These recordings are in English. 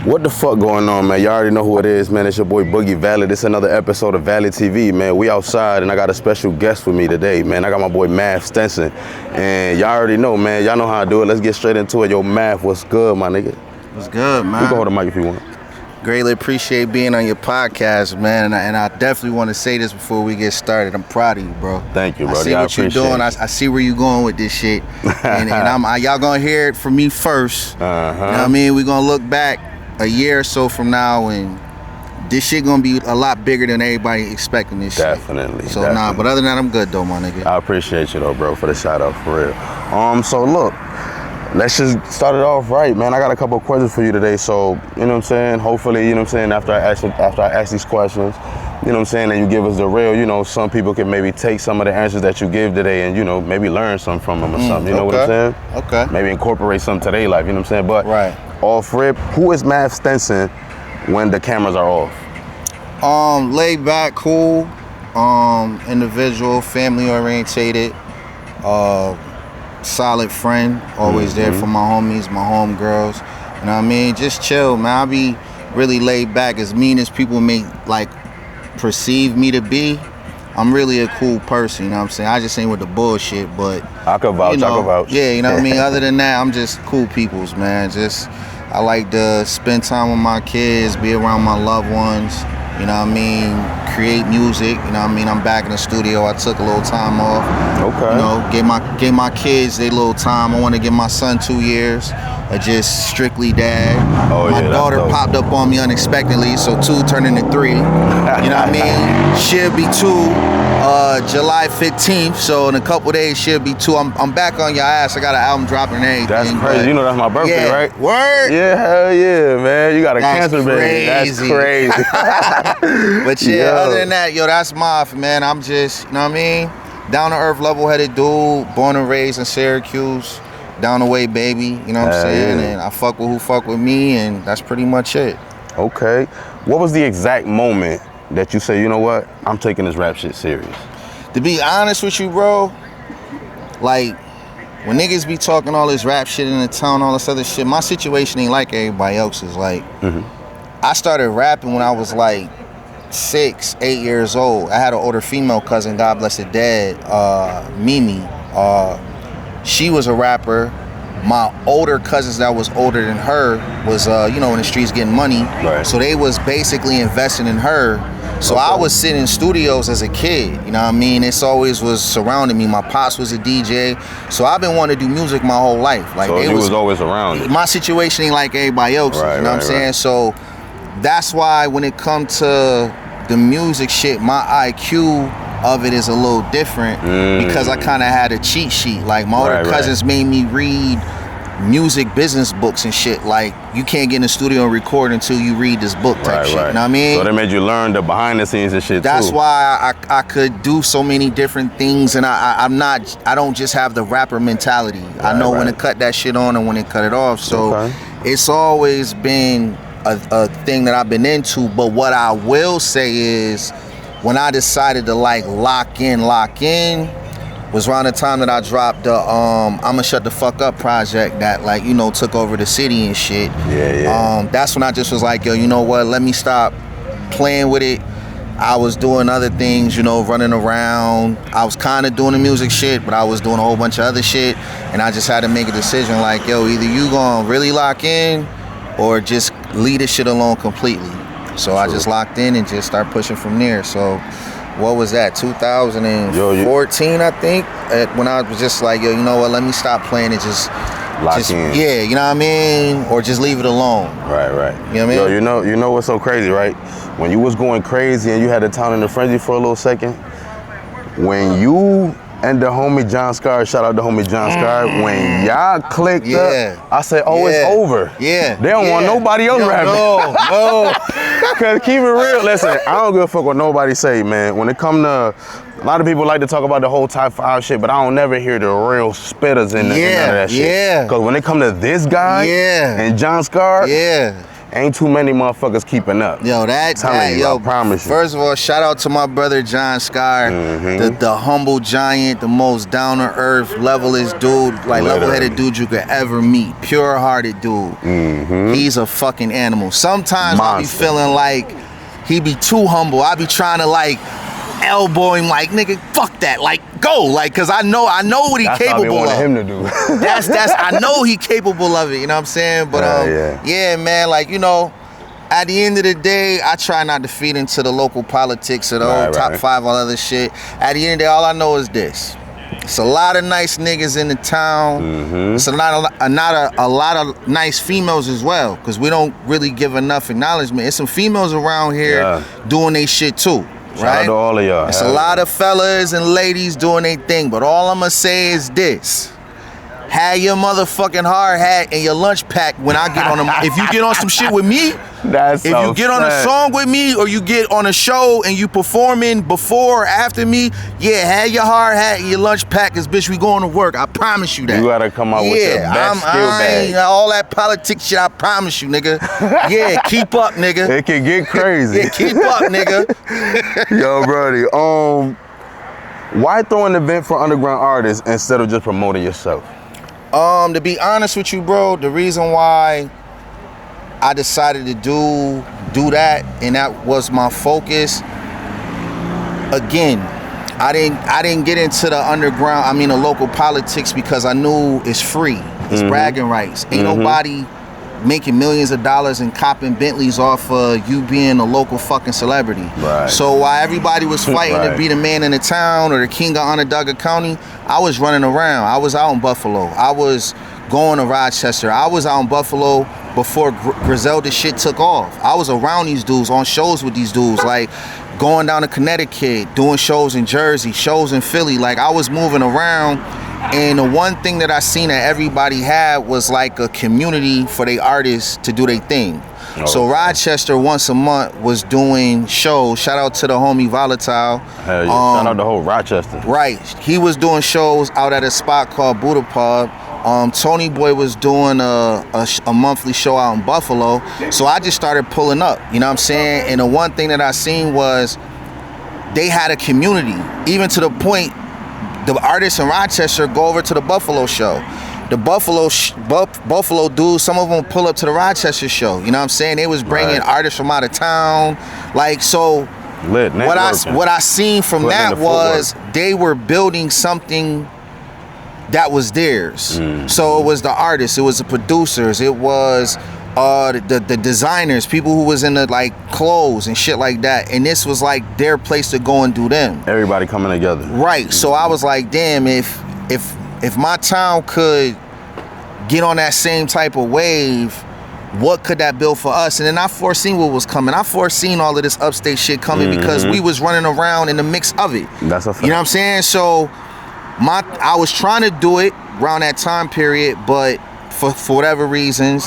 What the fuck going on, man? Y'all already know who it is, man. It's your boy Boogie Valley. This is another episode of Valley TV, man. We outside, and I got a special guest with me today, man. I got my boy Maf Stenson, and y'all already know, man. Y'all know how I do it. Let's get straight into it. Yo, Maf, what's good, my nigga? What's good, man? You can hold the mic if you want. Greatly appreciate being on your podcast, man. And I definitely want to say this before we get started. I'm proud of you, bro. Thank you, brother. I see what you're doing. I see where you're going with this shit. and y'all gonna hear it from me first. Uh-huh. You know what I mean? We're gonna look back a year or so from now, and this shit gonna be a lot bigger than everybody expecting this Definitely. shit. So nah, but other than that, I'm good though, my nigga. I appreciate you though, bro, for the shout out, for real. So look, let's just start it off right, man. I got a couple of questions for you today, so you know what I'm saying. Hopefully, you know what I'm saying. After I ask these questions, you know what I'm saying, and you give us the real. You know, some people can maybe take some of the answers that you give today, and you know, maybe learn something from them or something. You know what I'm saying? Okay. Maybe incorporate something to their life. You know what I'm saying? But right. Off rip, who is Maf Stenson when the cameras are off? Laid back, cool, individual, family orientated, solid friend, always there for my homies, my homegirls. You know what I mean? Just chill, man. I be really laid back. As mean as people may like perceive me to be, I'm really a cool person, you know what I'm saying? I just ain't with the bullshit, but I could vouch, you know, I could vouch. Yeah, you know what I mean? Other than that, I'm just cool peoples, man. I like to spend time with my kids, be around my loved ones, you know what I mean? Create music, you know what I mean? I'm back in the studio. I took a little time off. Okay. You know, gave my kids their little time. I want to give my son 2 years of just strictly dad. My daughter popped up on me unexpectedly, so 2 turned into 3. You know what I mean? She'll be 2 July 15th, so in a couple days she'll be 2. I'm back on your ass. I got an album dropping and everything. That's crazy. You know that's my birthday, yeah. right? Word? Yeah, hell yeah, man. You got a cancer baby. That's crazy. But yeah, other than that, yo, that's Maf, man. I'm just, you know what I mean? Down to earth, level-headed dude, born and raised in Syracuse. Down the way, baby. You know what I'm saying? Yeah. And I fuck with who fuck with me, and that's pretty much it. Okay. What was the exact moment that you say, you know what, I'm taking this rap shit serious? To be honest with you, bro, like, when niggas be talking all this rap shit in the town, all this other shit, my situation ain't like everybody else's. Like, I started rapping when I was like 6, 8 years old. I had an older female cousin, God bless her dad, Mimi. She was a rapper. My older cousins that was older than her was, you know, in the streets getting money. Right. So they was basically investing in her. So I was sitting in studios as a kid, you know what I mean? It's always was surrounding me. My pops was a DJ. So I've been wanting to do music my whole life. Like, so it was always around it. My situation ain't like everybody else's, right, you know what I'm saying? So that's why when it comes to the music shit, my IQ of it is a little different because I kind of had a cheat sheet. Like, my older cousins made me read music business books and shit. Like, you can't get in the studio and record until you read this book type shit. You know what I mean? So they made you learn the behind the scenes and shit. That's too. why I could do so many different things, and I don't just have the rapper mentality. I know when to cut that shit on and when to cut it off. So it's always been a thing that I've been into. But what I will say is, when I decided to like lock in was around the time that I dropped the I'ma Shut the Fuck Up project that, like, you know, took over the city and shit. Yeah. That's when I just was like, yo, you know what, let me stop playing with it. I was doing other things, you know, running around. I was kind of doing the music shit, but I was doing a whole bunch of other shit, and I just had to make a decision like, yo, either you gonna really lock in or just leave this shit alone completely. So I just locked in and just start pushing from there. So what was that, 2014, I think, when I was just like, yo, you know what, let me stop playing and just lock in. Yeah, you know what I mean? Or just leave it alone. Right. You know what I mean? Yo, you know what's so crazy, right? When you was going crazy and you had the town in the frenzy for a little second, when you and the homie John Scar, shout out to homie John Scar, when y'all clicked up, I said, oh, it's over. Yeah. They don't want nobody else rapping. No. Cause keep it real, listen, I don't give a fuck what nobody say, man. When it come to, a lot of people like to talk about the whole top 5 shit, but I don't never hear the real spitters in none of that shit. Cause when it come to this guy and John Scar, Ain't too many motherfuckers keeping up. Yo, I promise you. First of all, shout out to my brother John Scar, the humble giant, the most down to earth, levelest dude, like level-headed dude you could ever meet. Pure-hearted dude. He's a fucking animal. Sometimes I be feeling like he be too humble. I be trying to like elbow him, like, nigga, fuck that, like, go, like, cause I know what he capable of. Him to do. that's I know he capable of it. You know what I'm saying? But yeah, man, like, you know, at the end of the day, I try not to feed into the local politics or the whole top 5, all other shit. At the end of the day, all I know is this: it's a lot of nice niggas in the town. It's a lot of nice females as well, because we don't really give enough acknowledgement. It's some females around here doing they shit too. Shout out to all of y'all. It's a lot of fellas and ladies doing their thing, but all I'm gonna say is this: have your motherfucking hard hat and your lunch pack when I get on them. If you get on some shit with me, if you get on a song with me, or you get on a show and you performing before or after me, yeah, have your hard hat and your lunch pack, cause bitch, we going to work. I promise you that. You gotta come out with your best skill bag. All that politics shit, I promise you, nigga. Yeah, keep up, nigga. It can get crazy. Yeah, keep up, nigga. Yo, Brody, why throw an event for underground artists instead of just promoting yourself? To be honest with you, bro, the reason why I decided to do that, and that was my focus. Again, I didn't get into the underground, the local politics, because I knew it's free. It's bragging rights. Ain't nobody making millions of dollars and copping Bentleys off of you being a local fucking celebrity. Right. So while everybody was fighting to be the man in the town or the king of Onondaga County, I was running around. I was out in Buffalo. I was going to Rochester. I was out in Buffalo before Griselda shit took off. I was around these dudes, on shows with these dudes, like going down to Connecticut, doing shows in Jersey, shows in Philly. Like, I was moving around. And the one thing that I seen that everybody had was like a community for their artists to do their thing. So Rochester once a month was doing shows. Shout out to the homie Volatile. Hell yeah. Shout out the whole Rochester. Right. He was doing shows out at a spot called Buddha Pub. Tony Boy was doing a monthly show out in Buffalo. So I just started pulling up, you know what I'm saying? And the one thing that I seen was they had a community, even to the point the artists in Rochester go over to the Buffalo show. The Buffalo dudes, some of them pull up to the Rochester show. You know what I'm saying? They was bringing artists from out of town. Like, so lit, what I seen from that was they were building something that was theirs. So it was the artists, it was the producers, it was the designers, people who was in the like clothes and shit like that, and this was like their place to go and do them. Everybody coming together. Right. So I was like, damn, if my town could get on that same type of wave, what could that build for us? And then I foreseen what was coming. I foreseen all of this upstate shit coming because we was running around in the mix of it. That's a fact. You know what I'm saying? So I was trying to do it around that time period, but for whatever reasons,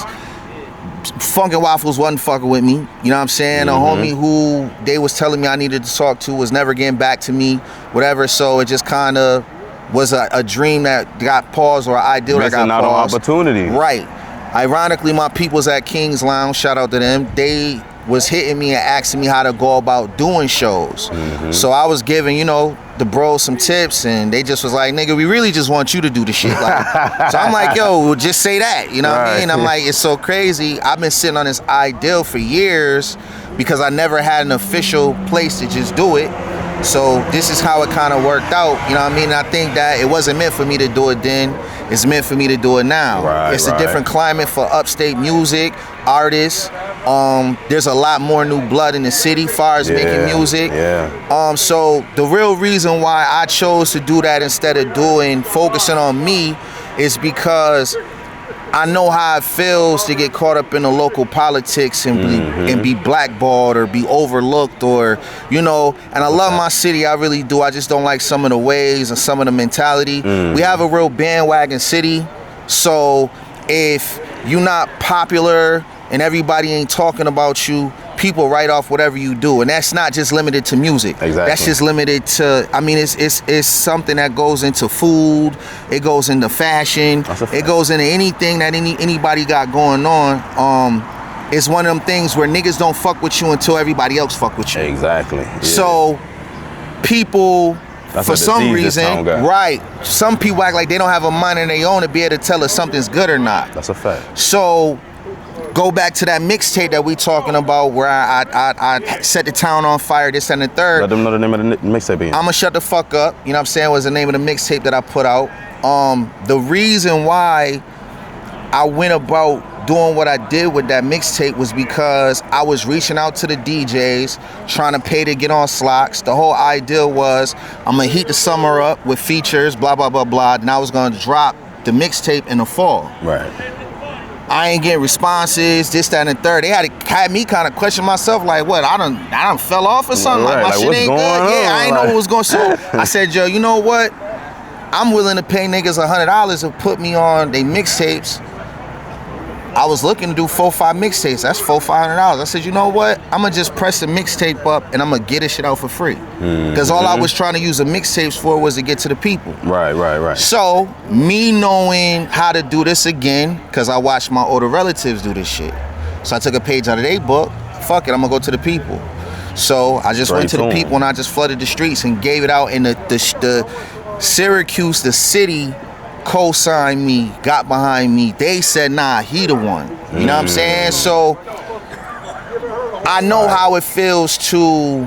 Funkin' Waffles wasn't fucking with me. You know what I'm saying? A homie who they was telling me I needed to talk to was never getting back to me, whatever. So it just kind of was a dream that got paused, or an ideal that got paused. Missing out on opportunity. Right. Ironically, my peoples at King's Lounge, shout out to them, they was hitting me and asking me how to go about doing shows. So I was giving, the bros some tips, and they just was like, nigga, we really just want you to do the shit. Like, so I'm like, yo, well, just say that. You know what I mean? I'm like, it's so crazy. I've been sitting on this ideal for years because I never had an official place to just do it. So this is how it kind of worked out. You know what I mean? And I think that it wasn't meant for me to do it then. It's meant for me to do it now. It's a different climate for upstate music, artists. There's a lot more new blood in the city far as making music. So the real reason why I chose to do that instead of focusing on me is because I know how it feels to get caught up in the local politics and be blackballed or be overlooked, or and I love my city, I really do. I just don't like some of the ways and some of the mentality. We have a real bandwagon city, so if you're not popular and everybody ain't talking about you, people write off whatever you do, and that's not just limited to music. That's just limited to, it's something that goes into food, it goes into fashion, it goes into anything that anybody got going on. it's one of them things where niggas don't fuck with you until everybody else fuck with you. Exactly. Yeah. So people, That's for a some disease this reason, town got. right, some people act like they don't have a mind of their own to be able to tell us something's good or not. That's a fact. So go back to that mixtape that we talking about where I set the town on fire, this and the third. Let them know the name of the mixtape again. I'ma shut the fuck up. You know what I'm saying? Was the name of the mixtape that I put out. The reason why I went about doing what I did with that mixtape was because I was reaching out to the DJs, trying to pay to get on slocks. The whole idea was I'm gonna heat the summer up with features, blah, blah, blah, blah. And I was gonna drop the mixtape in the fall. Right. I ain't getting responses, this, that, and the third. They had me kind of question myself, like, what? I done fell off or something? Right, Like my like, shit what's ain't going good. on? Yeah, I ain't know Like- what was going on. So I said, yo, you know what? I'm willing to pay niggas $100 to put me on they mixtapes. I was looking to do 4-5 mixtapes. That's $400-$500. I said, you know what? I'm gonna just press the mixtape up and I'm gonna get this shit out for free. Because all I was trying to use the mixtapes for was to get to the people. Right. So, me knowing how to do this again, because I watched my older relatives do this shit. So I took a page out of their book. Fuck it, I'm gonna go to the people. So I just went to the people and I just flooded the streets and gave it out. And the Syracuse, the city, co-signed me, got behind me. They said, nah, he the one. You know what I'm saying? So I know how it feels to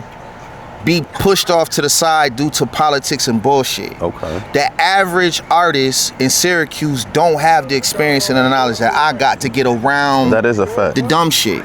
be pushed off to the side due to politics and bullshit. Okay. The average artist in Syracuse don't have the experience and the knowledge that I got to get around That is a fact. the dumb shit.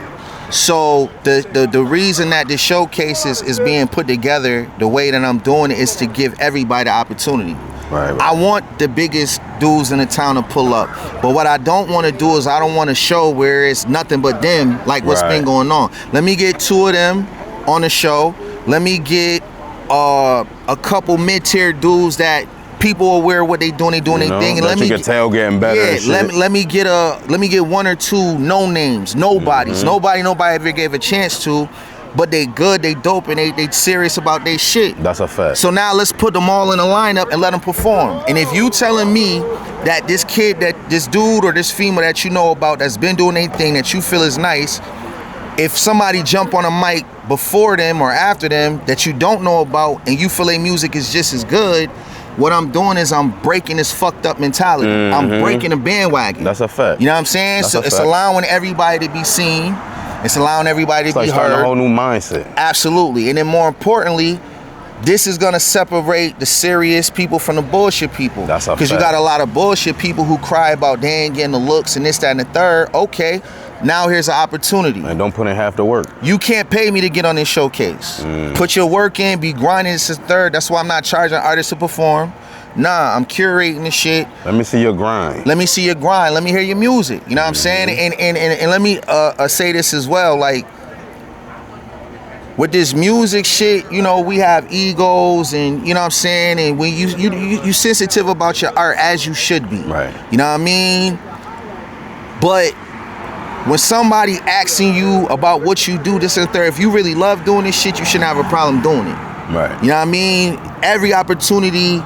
So the reason that this showcase is being put together the way that I'm doing it is to give everybody the opportunity. Right. I want the biggest dudes in the town to pull up. But what I don't want to do is I don't want to show where it's nothing but them, like what's been going on. Let me get 2 of them on the show. Let me get a couple mid-tier dudes that people are aware of what they doing their thing. And let me get tail getting better. Yeah, and shit. let me get 1 or 2 no names, nobodies. Nobody ever gave a chance to, but they good, they dope, and they serious about their shit. That's a fact. So now let's put them all in a lineup and let them perform. And if you telling me that this kid, that this dude or this female that you know about that's been doing anything that you feel is nice, if somebody jump on a mic before them or after them that you don't know about and you feel their music is just as good, what I'm doing is I'm breaking this fucked up mentality. I'm breaking the bandwagon. That's a fact. You know what I'm saying? That's So a it's fact. allowing everybody to be seen. It's allowing everybody It's to like be starting heard. a whole new mindset. Absolutely. And then more importantly, this is gonna separate the serious people from the bullshit people. That's a Because you fact. got a lot of bullshit people who cry about they ain't getting the looks and this, that, and the third. Okay, now here's an opportunity. And don't put in half the work. You can't pay me to get on this showcase. Put your work in, be grinding, this is third. That's why I'm not charging artists to perform. Nah, I'm curating the shit. Let me see your grind. Let me see your grind. Let me hear your music. You know what I'm saying? And let me say this as well. Like, with this music shit, you know, we have egos and, you know what I'm saying? And when you sensitive about your art as you should be. Right. You know what I mean? But when somebody asking you about what you do, this and third, if you really love doing this shit, you shouldn't have a problem doing it. Right. You know what I mean? Every opportunity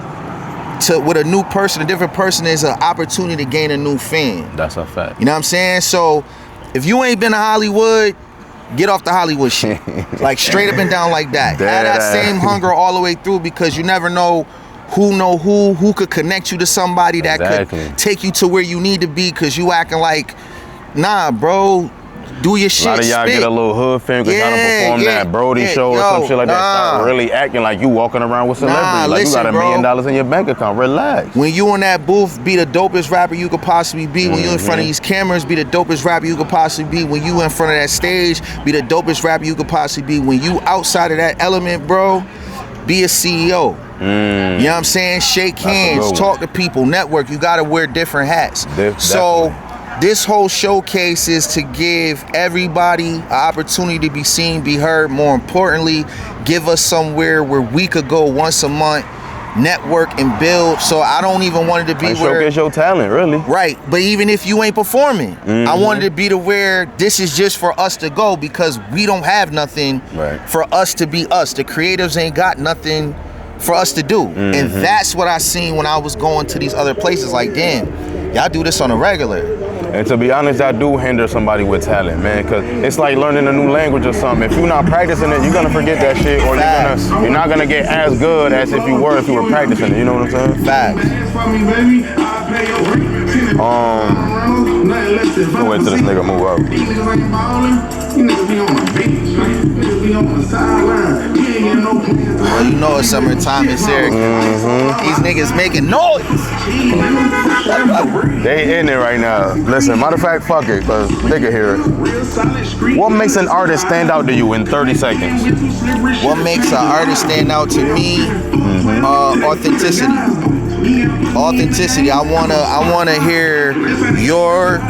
with a new person, a different person, is an opportunity to gain a new fan. That's a fact. You know what I'm saying? So if you ain't been to Hollywood, get off the Hollywood shit. Like straight up and down like that. Have that same hunger all the way through, because you never know who could connect you to somebody that could take you to where you need to be, because you acting like, nah, bro, do your shit. A lot of y'all spit. get a little hood fame because y'all done perform that Brody show or some shit like that. Start really acting like you walking around with celebrities. Like listen, you got $1 million in your bank account. Relax. When you in that booth, be the dopest rapper you could possibly be. When you in front of these cameras, be the dopest rapper you could possibly be. When you in front of that stage, be the dopest rapper you could possibly be. When you outside of that element, bro, be a CEO. You know what I'm saying? Shake hands, talk to people, network. You gotta wear different hats. So this whole showcase is to give everybody an opportunity to be seen, be heard. More importantly, give us somewhere where we could go once a month, network and build. So I don't even want it to be Like where showcase your talent, really. right. But even if you ain't performing, I wanted it to be to where this is just for us to go, because we don't have nothing for us to be us. The creatives ain't got nothing for us to do. And that's what I seen when I was going to these other places. Like, damn, y'all do this on a regular. And to be honest, that do hinder somebody with talent, man, because it's like learning a new language or something. If you're not practicing it, you're gonna forget that shit, or you're not gonna get as good as if you were practicing it. You know what I'm saying? Facts. Wait till this nigga move up. Well, you know it's summertime in Syracuse. These niggas making noise. They in it right now. Listen, matter of fact, fuck it, cause they can hear it. What makes an artist stand out to you in 30 seconds? What makes an artist stand out to me? Authenticity. Authenticity. I wanna hear your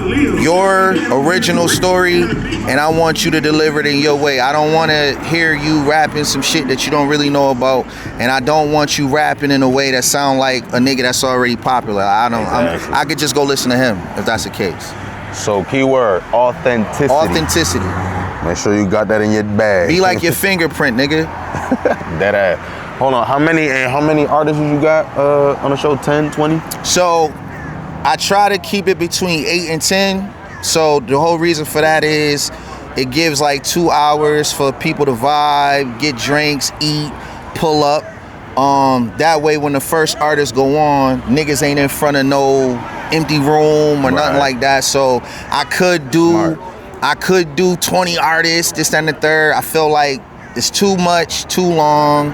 original story, and I want you to deliver it in your way. I don't want to hear you rapping some shit that you don't really know about, and I don't want you rapping in a way that sound like a nigga that's already popular. I could just go listen to him if that's the case. So keyword authenticity. Authenticity. Make sure you got that in your bag. Be like your fingerprint, nigga. That ass. Hold on, how many artists you got on the show? 10, 20? So I try to keep it between 8 and 10. So the whole reason for that is it gives like 2 hours for people to vibe, get drinks, eat, pull up. That way when the first artists go on, niggas ain't in front of no empty room or nothing like that. So I could do 20 artists, this and the third. I feel like it's too much, too long.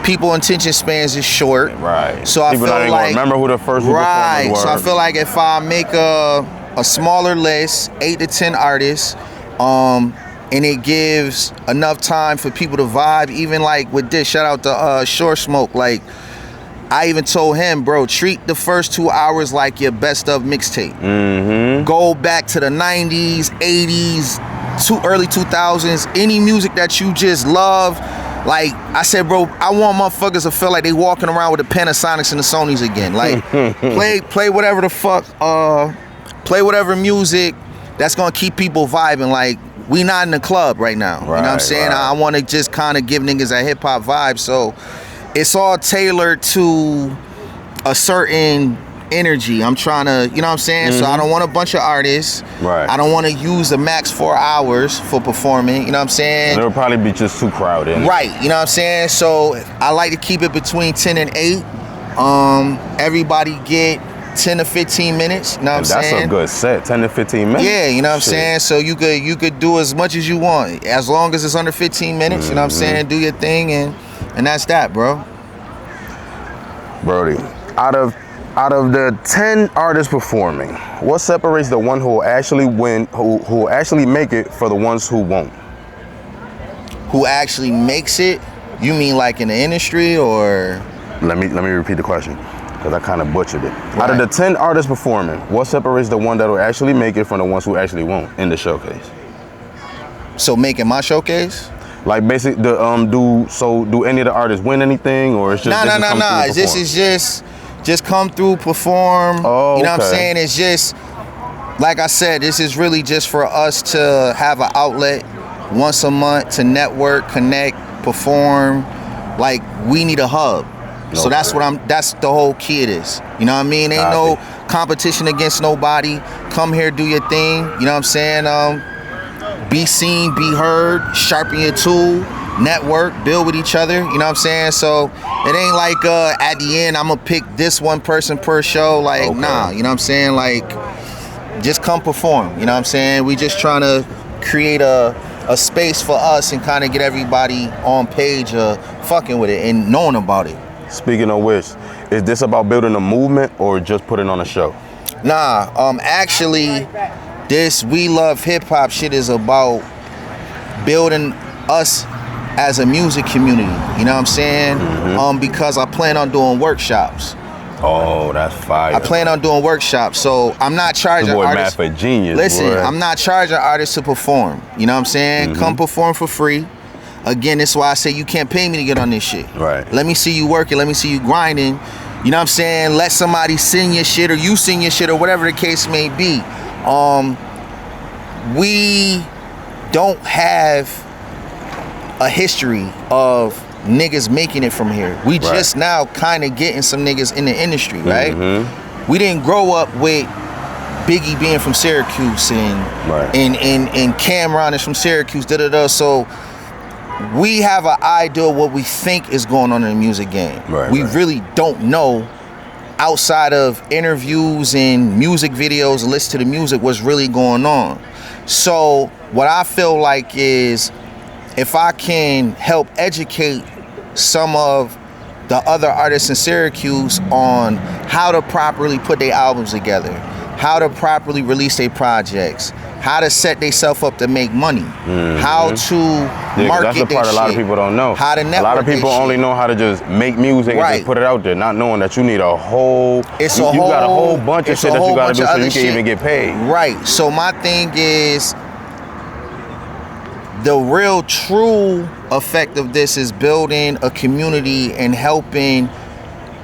People attention spans is short. Right. So I feel like remember who the first right. were. So I feel like if I make a smaller list, 8 to 10 artists, and it gives enough time for people to vibe, even like with this, shout out to Short Smoke, like I even told him, bro, treat the first 2 hours like your best of mixtape. Go back to the 90s, 80s, early 2000s, any music that you just love. Like I said, bro, I want motherfuckers to feel like they walking around with the Panasonics and the Sonys again. Like play whatever the fuck, play whatever music that's gonna keep people vibing. Like we not in the club right now. You know what I'm saying? I want to just kind of give niggas a hip hop vibe. So it's all tailored to a certain energy. I'm trying to, you know what I'm saying? So I don't want a bunch of artists. Right. I don't want to use the max 4 hours for performing. You know what I'm saying? It'll probably be just too crowded. Right. You know what I'm saying? So I like to keep it between 10 and 8. Everybody get 10 to 15 minutes. You know what I'm saying? That's a good set. 10 to 15 minutes. Yeah. You know what I'm saying? So you could do as much as you want, as long as it's under 15 minutes. You know what I'm saying? Do your thing, and that's that, bro. Brody, out of the 10 artists performing, what separates the one who will actually win, who will actually make it, for the ones who won't? Who actually makes it? You mean like in the industry, or? Let me repeat the question, because I kind of butchered it. Right. Out of the 10 artists performing, what separates the one that will actually make it from the ones who actually won't in the showcase? So making my showcase? Like basically, do any of the artists win anything, or it's just nah. This is just come through, perform. Oh, you know what I'm saying? It's just, like I said, this is really just for us to have an outlet once a month to network, connect, perform. Like we need a hub. So that's the whole key of this. You know what I mean? Ain't no competition against nobody. Come here, do your thing. You know what I'm saying? Be seen, be heard, sharpen your tool, network, build with each other, you know what I'm saying? So it ain't like at the end I'm gonna pick this one person per show, like nah, you know what I'm saying? Like just come perform, you know what I'm saying? We just trying to create a space for us and kind of get everybody on page fucking with it and knowing about it. Speaking of which, is this about building a movement or just putting on a show? Nah, actually this We Love Hip Hop shit is about building us as a music community, you know what I'm saying? Because I plan on doing workshops. Oh, that's fire. I plan on doing workshops, so I'm not charging artists. Maf a genius. Listen, boy. I'm not charging artists to perform, you know what I'm saying? Come perform for free. Again, that's why I say you can't pay me to get on this shit. Right. Let me see you working, let me see you grinding, you know what I'm saying? Let somebody sing your shit, or you sing your shit, or whatever the case may be. We don't have a history of niggas making it from here. We just now kind of getting some niggas in the industry, right? We didn't grow up with Biggie being from Syracuse and Right. and Cameron is from Syracuse, So we have an idea of what we think is going on in the music game. Right, We right. really don't know, outside of interviews and music videos and listen to the music, what's really going on. So what I feel like is, if I can help educate some of the other artists in Syracuse on how to properly put their albums together, how to properly release their projects, how to set themselves up to make money, how to market that's the part their a lot of shit, people don't know. how to network A lot of people their only shit. know how to just make music and Right. just put it out there, not knowing that you need a whole. It's you, a you got a whole whole- bunch of it's shit a that you whole got to bunch do of so other you can shit. even get paid. Right. So my thing is, the real true effect of this is building a community and helping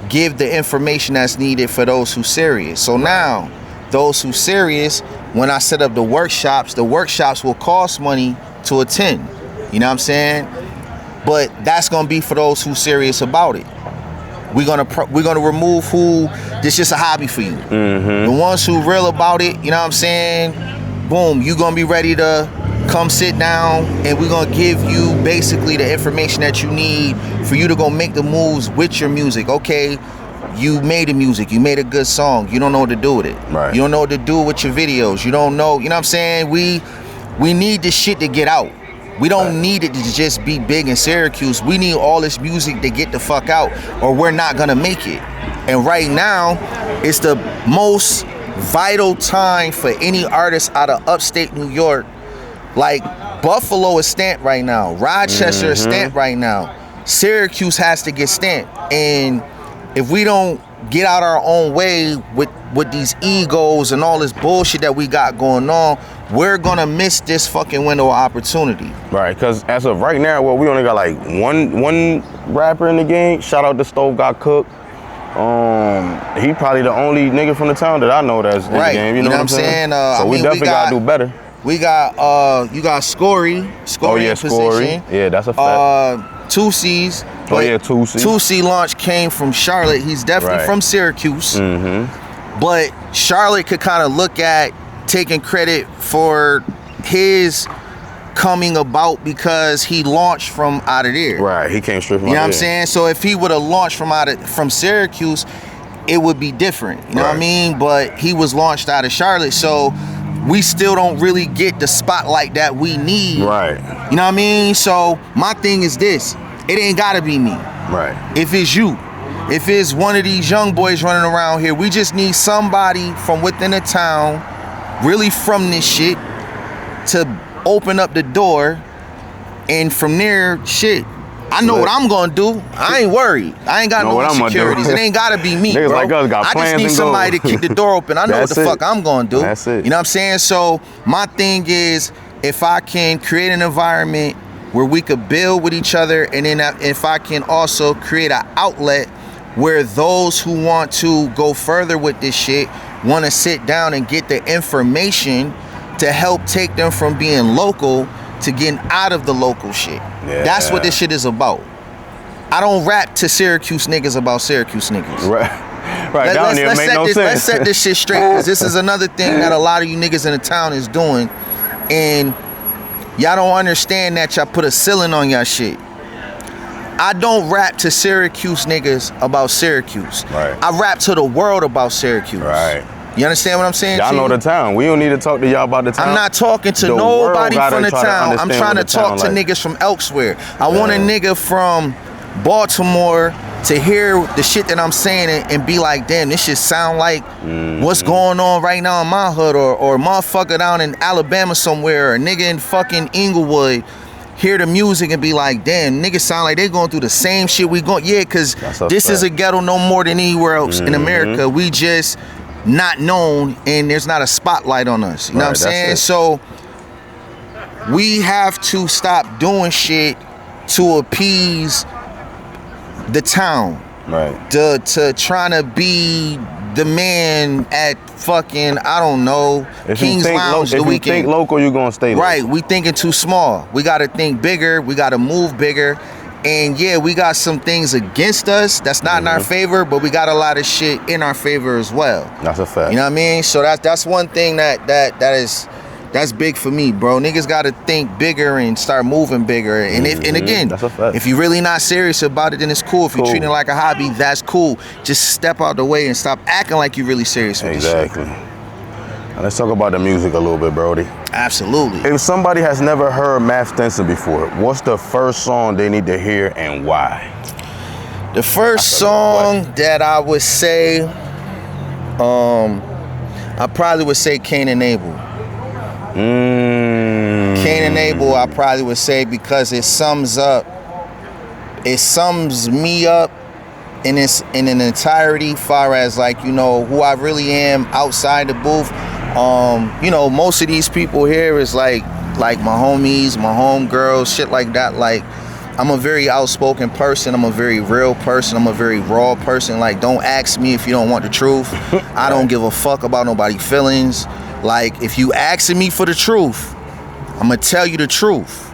give the information that's needed for those who serious. So now, those who serious, when I set up the workshops will cost money to attend. You know what I'm saying? But that's gonna be for those who serious about it. We're gonna remove who this just a hobby for you. The ones who real about it, you know what I'm saying? Boom, you gonna be ready to come sit down, and we're gonna give you basically the information that you need for you to go make the moves with your music. Okay, you made the music, you made a good song, you don't know what to do with it. Right. You don't know what to do with your videos. You don't know, you know what I'm saying? We need this shit to get out. We don't need it to just be big in Syracuse. We need all this music to get the fuck out, or we're not gonna make it. And right now, it's the most vital time for any artist out of upstate New York. Like, Buffalo is stamped right now. Rochester is stamped right now. Syracuse has to get stamped. And if we don't get out our own way with these egos and all this bullshit that we got going on, we're gonna miss this fucking window of opportunity. Right, because as of right now, well, we only got like one rapper in the game. Shout out to Stove Got Cooked. He probably the only nigga from the town that I know that's in the game. You know what I'm saying? So we definitely gotta do better. We got you got Scory Oh yeah, in Scory. position. Yeah, that's a fact. 2C's. Oh yeah, 2C. 2C launch came from Charlotte. He's definitely Right. from Syracuse. But Charlotte could kind of look at taking credit for his coming about because he launched from out of there. Right, he came straight from You know out what I'm there. saying? So if he would have launched from Syracuse, it would be different. You know what I Right. mean? But he was launched out of Charlotte, so we still don't really get the spotlight that we need. Right, You know what I mean? So my thing is this: it ain't gotta be me. right. If it's you, if it's one of these young boys running around here, we just need somebody from within the town, really from this shit, to open up the door, and from there, shit, I know what I'm gonna do. I ain't worried. I ain't got Know no what I'm gonna do. insecurities. It ain't gotta be me, Niggas bro. like us got I just plans need and somebody goals. to kick the door open. I know what That's the it. fuck I'm gonna do. That's it. You know what I'm saying? So my thing is, if I can create an environment where we could build with each other, and then if I can also create an outlet where those who want to go further with this shit want to sit down and get the information to help take them from being local to getting out of the local shit. Yeah. That's what this shit is about. I don't rap to Syracuse niggas about Syracuse niggas. Right, right. Down there make no sense. Let's set this shit straight, because this is another thing that a lot of you niggas in the town is doing, and y'all don't understand that y'all put a ceiling on y'all shit. I don't rap to Syracuse niggas about Syracuse. Right. I rap to the world about Syracuse. Right. You understand what I'm saying? Y'all Chief? know the town. We don't need to talk to y'all about the town. I'm not talking to The world nobody gotta from the try to town. I'm understand trying to what the talk town to like. niggas from elsewhere. I want a nigga from Baltimore to hear the shit that I'm saying and be like, damn, this shit sound like what's going on right now in my hood, or motherfucker down in Alabama somewhere, or a nigga in fucking Inglewood hear the music and be like, damn, niggas sound like they going through the same shit we going. Yeah, because this is a ghetto no more than anywhere else in America. We just not known, and there's not a spotlight on us. You know what I'm saying? So we have to stop doing shit to appease the town. Right. To trying to be the man at fucking, I don't know, If King's Lounge the if you weekend. think local, you gonna stay local. Right, we thinking too small. We gotta think bigger, we gotta move bigger. And yeah, we got some things against us that's not in our favor, but we got a lot of shit in our favor as well. That's a fact. You know what I mean? So that's one thing that's big for me, bro. Niggas gotta think bigger and start moving bigger. And and again, that's a fact. if you're really not serious about it, then it's cool. If you're treating it like a hobby, that's cool. Just step out the way and stop acting like you're really serious with this shit. Exactly. Now let's talk about the music a little bit, Brody. Absolutely. If somebody has never heard Maf Stenson before, what's the first song they need to hear and why? The first song that I would say, I probably would say Cain and Abel. Cain and Abel, I probably would say, because it sums me up in an entirety, far as like, you know, who I really am outside the booth. You know, most of these people here is like my homies, my homegirls, shit like that. Like, I'm a very outspoken person. I'm a very real person. I'm a very raw person. Like, don't ask me if you don't want the truth. I don't give a fuck about nobody's feelings. Like, if you asking me for the truth, I'm gonna tell you the truth.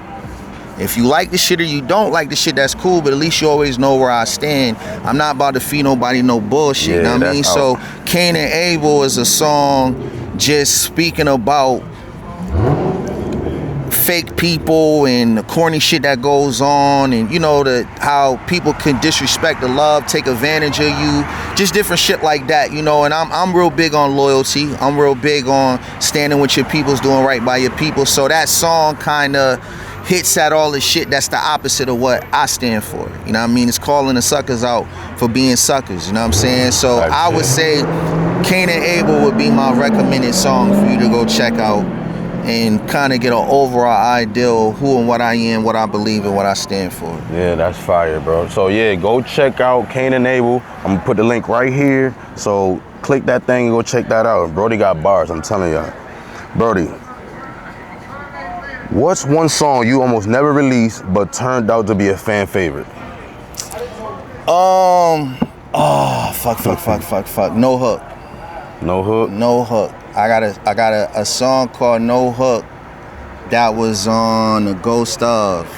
If you like the shit or you don't like the shit, that's cool, but at least you always know where I stand. I'm not about to feed nobody no bullshit, you know what I mean? So Cain and Abel is a song just speaking about fake people and the corny shit that goes on, and you know, how people can disrespect the love, take advantage of you, just different shit like that, you know. And I'm real big on loyalty. I'm real big on standing with your peoples, doing right by your people. So that song kind of hits at all the shit that's the opposite of what I stand for. You know what I mean? It's calling the suckers out for being suckers. You know what I'm saying? So I would say Cain and Abel would be my recommended song for you to go check out and kind of get an overall idea of who and what I am, what I believe, and what I stand for. Yeah, that's fire, bro. So yeah, go check out Cain and Abel. I'm gonna put the link right here. So click that thing and go check that out. Brody got bars, I'm telling y'all. Brody, what's one song you almost never released but turned out to be a fan favorite? Fuck. No Hook. No Hook? No Hook. I got a song called No Hook that was on the Ghost of.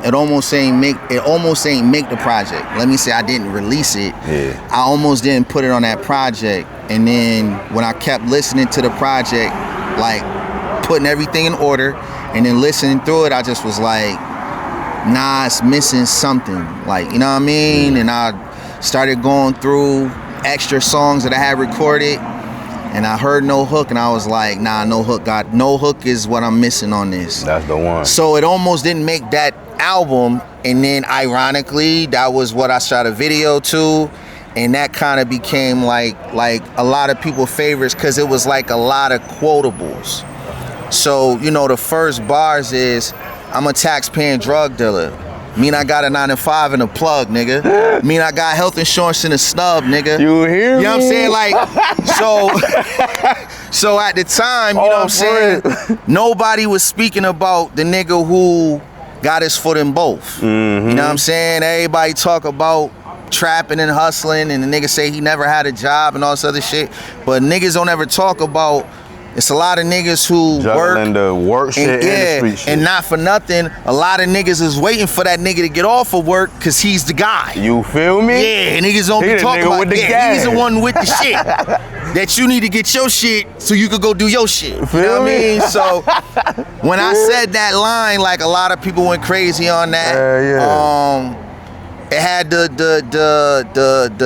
It almost ain't make the project. Let me say I didn't release it. Yeah. I almost didn't put it on that project. And then when I kept listening to the project, like putting everything in order and then listening through it, I just was like, nah, it's missing something. Like, you know what I mean? And I started going through extra songs that I had recorded, and I heard No Hook, and I was like, nah, No Hook is what I'm missing on this. That's the one. So it almost didn't make that album, and then ironically, that was what I shot a video to, and that kind of became like a lot of people's favorites, because it was like a lot of quotables. So, you know, the first bars is, I'm a tax-paying drug dealer. Mean I got a 9 to 5 and a plug, nigga. Mean I got health insurance and a snub, nigga. You hear me? You know what I'm saying? Like, so at the time, you know what I'm saying? Nobody was speaking about the nigga who got his foot in both. Mm-hmm. You know what I'm saying? Everybody talk about trapping and hustling, and the nigga say he never had a job and all this other shit. But niggas don't ever talk about, it's a lot of niggas who juggling the work shit and the street shit. And not for nothing, a lot of niggas is waiting for that nigga to get off of work because he's the guy. You feel me? Yeah, niggas don't be talking about he's the one with the shit. That you need to get your shit so you could go do your shit. You know what I mean? So when I said that line, like a lot of people went crazy on that. It had the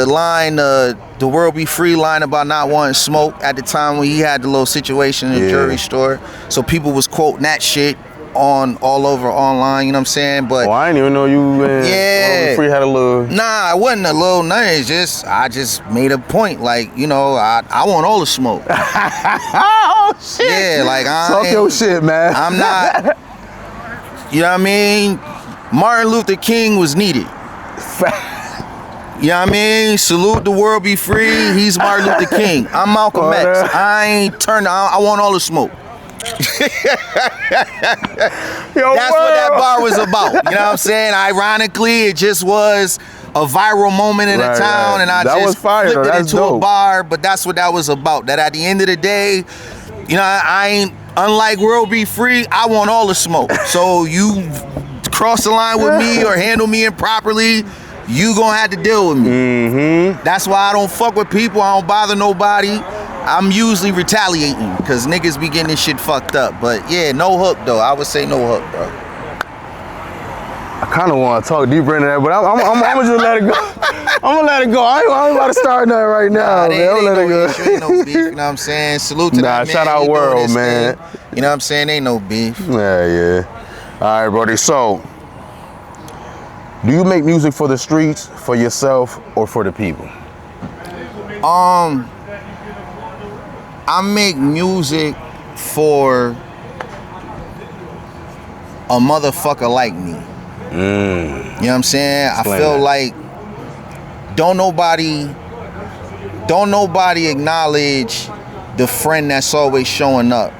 line, the world be free line about not wanting smoke at the time when he had the little situation in the jewelry store. So people was quoting that shit all over online, you know what I'm saying? But I didn't even know you World Be Free had a little. Nah, it wasn't a little nothing. It's I just made a point, like, you know, I want all the smoke. Oh shit. Yeah, like talk your shit, man. I'm not, you know what I mean? Martin Luther King was needed. You know what I mean? Salute the world be free. He's Martin Luther King. I'm Malcolm X. I ain't turned. I want all the smoke. That's what that bar was about. You know what I'm saying? Ironically, it just was a viral moment in the town, and I just flipped it into a bar. But that's what that was about. That at the end of the day, you know, I ain't, unlike world be free, I want all the smoke. So you cross the line with me or handle me improperly, you gonna have to deal with me. Mm-hmm. That's why I don't fuck with people. I don't bother nobody. I'm usually retaliating because niggas be getting this shit fucked up. But yeah, no hook though. I would say no hook, bro. I kind of want to talk deeper into that, but I'm gonna just let it go. I'm gonna let it go. I ain't about to start nothing right now, man. I'm gonna let it go. Ain't no beef, you know what I'm saying? Salute to that man. Shout out world, man. Thing. You know what I'm saying? Ain't no beef. Yeah. All right, buddy. So, do you make music for the streets, for yourself, or for the people? I make music for a motherfucker like me. You know what I'm saying? Explain I feel that. like don't nobody acknowledge the friend that's always showing up.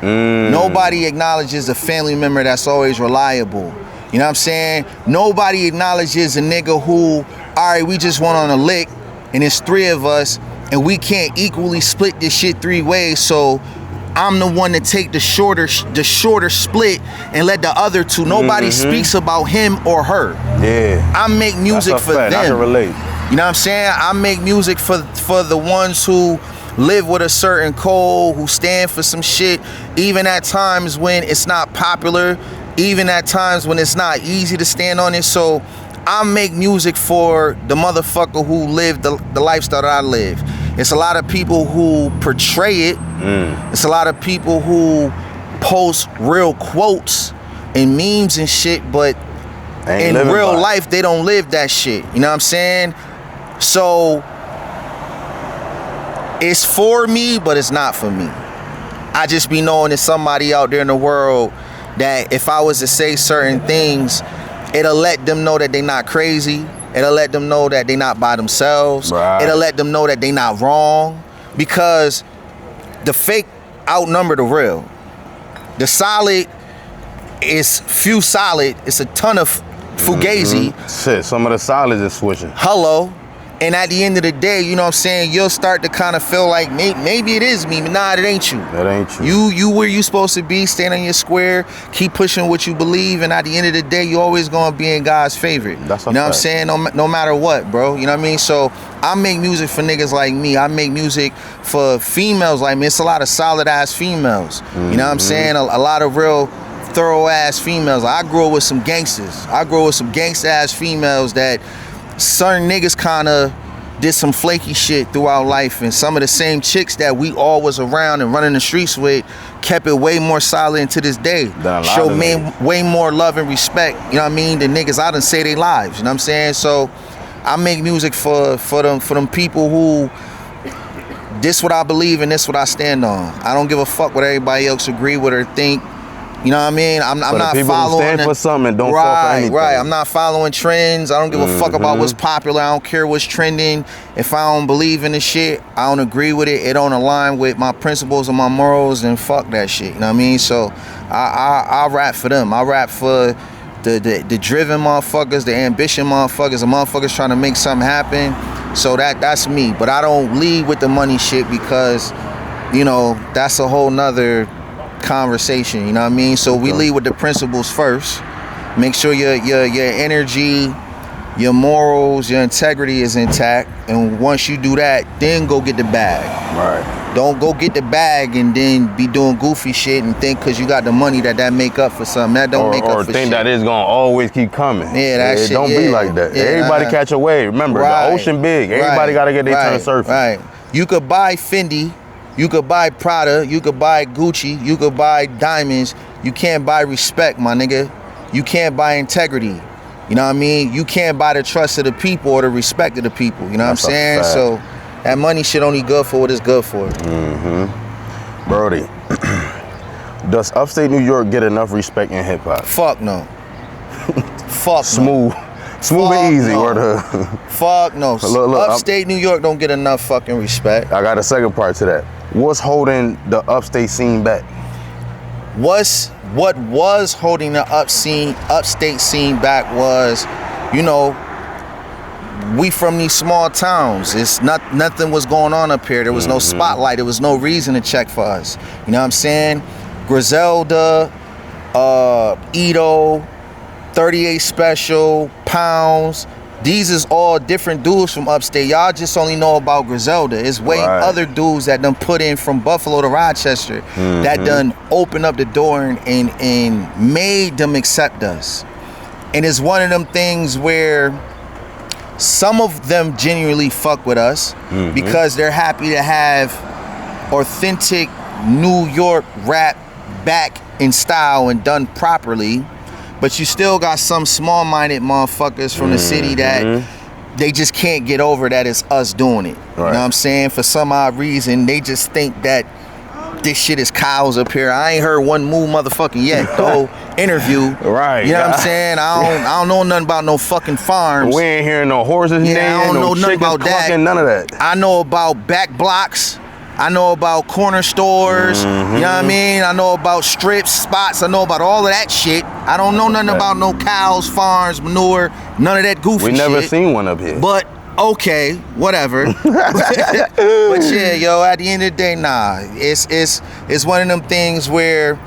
Nobody acknowledges the family member that's always reliable. You know what I'm saying? Nobody acknowledges a nigga who, all right, we just went on a lick and it's 3 of us and we can't equally split this shit 3 ways, so I'm the one to take the shorter split and let the other 2. Nobody speaks about him or her. Yeah. I make music for them. I can relate. You know what I'm saying? I make music for the ones who live with a certain code, who stand for some shit, even at times when it's not popular, even at times when it's not easy to stand on it. So I make music for the motherfucker who lived the lifestyle that I live. It's a lot of people who portray it. It's a lot of people who post real quotes and memes and shit, but in real life, they don't live that shit. You know what I'm saying? So it's for me, but it's not for me. I just be knowing there's somebody out there in the world that if I was to say certain things, it'll let them know that they not crazy. It'll let them know that they not by themselves. Right. It'll let them know that they not wrong, because the fake outnumber the real. The solid is few solid. It's a ton of fugazi. Shit, some of the solids is switching. Hello. And at the end of the day, you know what I'm saying, you'll start to kind of feel like maybe it is me, but nah, it ain't you. That ain't you. You where you supposed to be, stand on your square, keep pushing what you believe, and at the end of the day, you always gonna be in God's favorite. That's a you know fact. what I'm saying? No matter what, bro. You know what I mean? So I make music for niggas like me. I make music for females like me. It's a lot of solid ass females. You know what I'm saying? A lot of real thorough ass females. I grew up with some gangsters. I grew up with some gangsta ass females that certain niggas kind of did some flaky shit throughout life, and some of the same chicks that we all was around and running the streets with kept it way more solid, and to this day show me way more love and respect, you know what I mean, than niggas I done say they lives, you know what I'm saying? So I make music for them people who this what I believe and this what I stand on. I don't give a fuck what everybody else agree with or think. You know what I mean? I'm not people following. Who stand for something and don't fall for anything. Right. I'm not following trends. I don't give a fuck about what's popular. I don't care what's trending. If I don't believe in the shit, I don't agree with it. It don't align with my principles and my morals, and fuck that shit. You know what I mean? So I rap for them. I rap for the driven motherfuckers, the ambition motherfuckers, the motherfuckers trying to make something happen. So that's me. But I don't lead with the money shit because, you know, that's a whole nother conversation, you know what I mean? So we lead with the principles first. Make sure your energy, your morals, your integrity is intact, and once you do that, then go get the bag. Right. Don't go get the bag and then be doing goofy shit and think because you got the money that make up for something. That don't make up for shit. Or think that it's gonna always keep coming. Yeah, that shit. Don't be like that. Yeah, everybody catch a wave. Remember, the ocean big. Everybody gotta get their turn surfing. Right. You could buy Fendi. You could buy Prada, you could buy Gucci, you could buy diamonds. You can't buy respect, my nigga. You can't buy integrity. You know what I mean? You can't buy the trust of the people or the respect of the people. You know what I'm saying? So that money shit only good for what it's good for. Brody, does upstate New York get enough respect in hip hop? Fuck no. Fuck Smooth. Smooth Fuck and easy. no. Word. Fuck no. Look, upstate New York don't get enough fucking respect. I got a second part to that. What's holding the upstate scene back? What was holding the upstate scene back was, you know, we from these small towns. It's nothing was going on up here. There was no spotlight. There was no reason to check for us. You know what I'm saying? Griselda, Ito, 38 Special, Pounds. These is all different dudes from upstate. Y'all just only know about Griselda. It's way other dudes that done put in from Buffalo to Rochester that done opened up the door and made them accept us. And it's one of them things where some of them genuinely fuck with us because they're happy to have authentic New York rap back in style and done properly. But you still got some small-minded motherfuckers from the city that they just can't get over that it's us doing it. You know what I'm saying? For some odd reason, they just think that this shit is cows up here. I ain't heard one move motherfucking yet. Go interview. Right. You know what I'm saying? I don't know nothing about no fucking farms. We ain't hearing no horses neighing, I don't know nothing about that. None of that. I know about back blocks. I know about corner stores, you know what I mean? I know about strips, spots, I know about all of that shit. I don't know nothing about no cows, farms, manure, none of that goofy shit. We never seen one up here. But, okay, whatever. But yeah, yo, at the end of the day, nah. It's one of them things where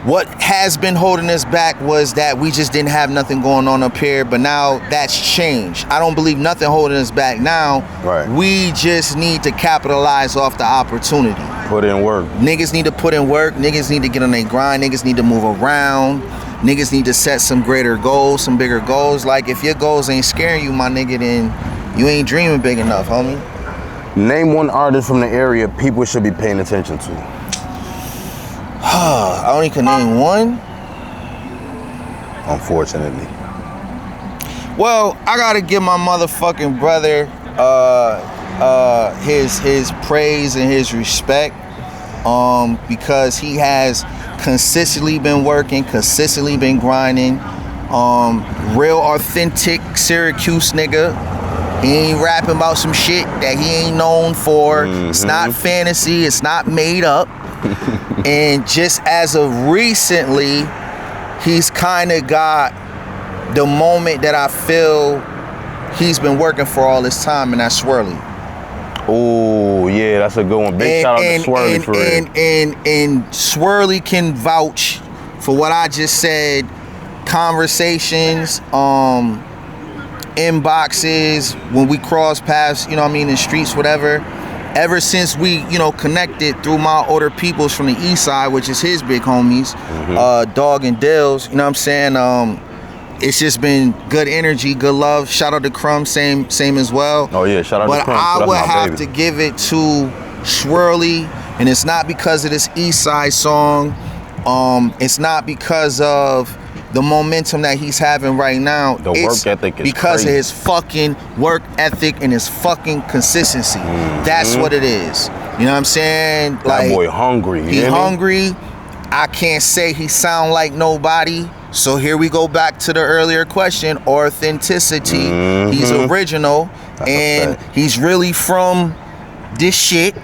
what has been holding us back was that we just didn't have nothing going on up here, but now that's changed. I don't believe nothing holding us back now. Right. We just need to capitalize off the opportunity. Put in work. Niggas need to put in work. Niggas need to get on their grind. Niggas need to move around. Niggas need to set some greater goals, some bigger goals. Like, if your goals ain't scaring you, my nigga, then you ain't dreaming big enough, homie. Name one artist from the area people should be paying attention to. I only can name one. Unfortunately. Well, I gotta give my motherfucking brother his praise and his respect, because he has consistently been working, consistently been grinding. Real authentic Syracuse nigga. He ain't rapping about some shit that he ain't known for. It's not fantasy. It's not made up. And just as of recently, he's kind of got the moment that I feel he's been working for all this time, and that's Swirly. Oh, yeah, that's a good one. Big shout out to Swirly for real. And Swirly can vouch for what I just said. Conversations, inboxes, when we cross paths, you know what I mean, in streets, whatever. Ever since we, you know, connected through my older peoples from the east side, which is his big homies, Dog and Dills, you know what I'm saying? It's just been good energy, good love. Shout out to Crumb, same as well. Oh yeah, shout out to Crumb. But I would have to give it to Swirly, and it's not because of this east side song. It's not because of the momentum that he's having right now. The work ethic is because crazy. of his fucking work ethic and his fucking consistency. That's what it is. You know what I'm saying? That like, boy hungry. He hungry. I can't say he sound like nobody. So here we go back to the earlier question, authenticity. He's original. That's and he's really from this shit.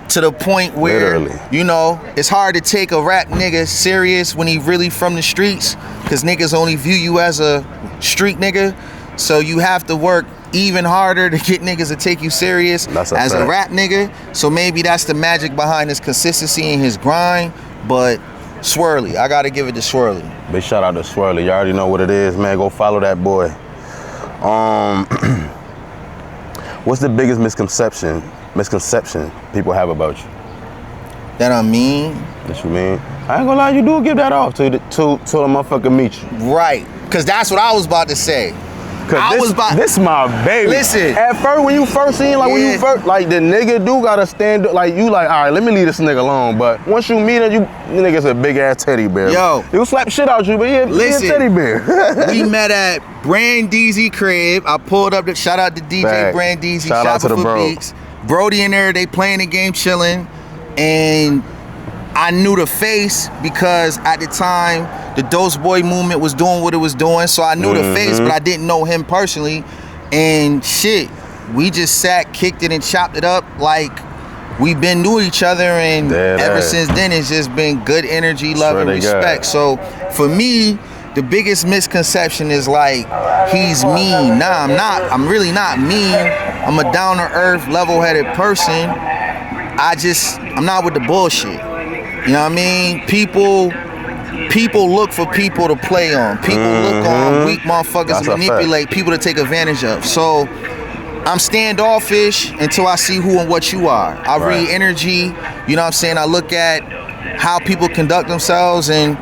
To the point where, you know, it's hard to take a rap nigga serious when he really from the streets, because niggas only view you as a street nigga. So you have to work even harder to get niggas to take you serious as a rap nigga. So maybe that's the magic behind his consistency and his grind. But Swirly, I gotta give it to Swirly. Big shout out to Swirly. You already know what it is, man. Go follow that boy. What's the biggest misconception people have about you? That I mean? That you mean? I ain't gonna lie, you do give that off till the motherfucker meet you. Right, cause that's what I was about to say. This my baby. Listen. At first, when you first seen, like when you first, like the nigga do gotta stand up, like you like, all right, let me leave this nigga alone. But once you meet him, you nigga's a big ass teddy bear. Yo. He'll slap shit out you, but he a teddy bear. We met at Brandeezy crib. I pulled up the shout out to DJ Brandeezy. Shout out to the bro. Beats. Brody in there, they playing the game, chilling, and I knew the face because at the time the Dose Boy movement was doing what it was doing, so I knew the face, but I didn't know him personally. And shit, we just sat, kicked it, and chopped it up like we've been knew each other, and ever since then it's just been good energy, love, and respect. So for me, the biggest misconception is like he's mean. Nah, I'm not. I'm really not mean. I'm a down-to-earth, level-headed person. I'm not with the bullshit. You know what I mean? People people look for people to play on. People look on weak motherfuckers That's to a manipulate, people to take advantage of. So I'm standoffish until I see who and what you are. I read energy, you know what I'm saying? I look at how people conduct themselves, and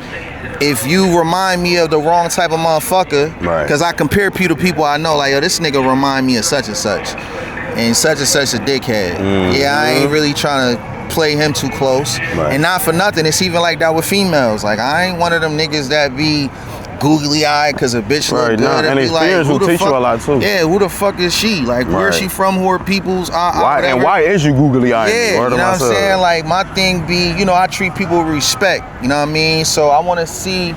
if you remind me of the wrong type of motherfucker, because I compare people to people I know, like, yo, this nigga remind me of such and such a dickhead. Yeah, I ain't really trying to play him too close. And not for nothing, it's even like that with females. Like, I ain't one of them niggas that be googly eyed because a bitch look good. And experience will teach you a lot too. Yeah, who the fuck is she? Like, where's she from? Who are people's? Why is you googly eyed? Yeah, you know what I'm saying? Like, my thing be, you know, I treat people with respect. You know what I mean? So I want to see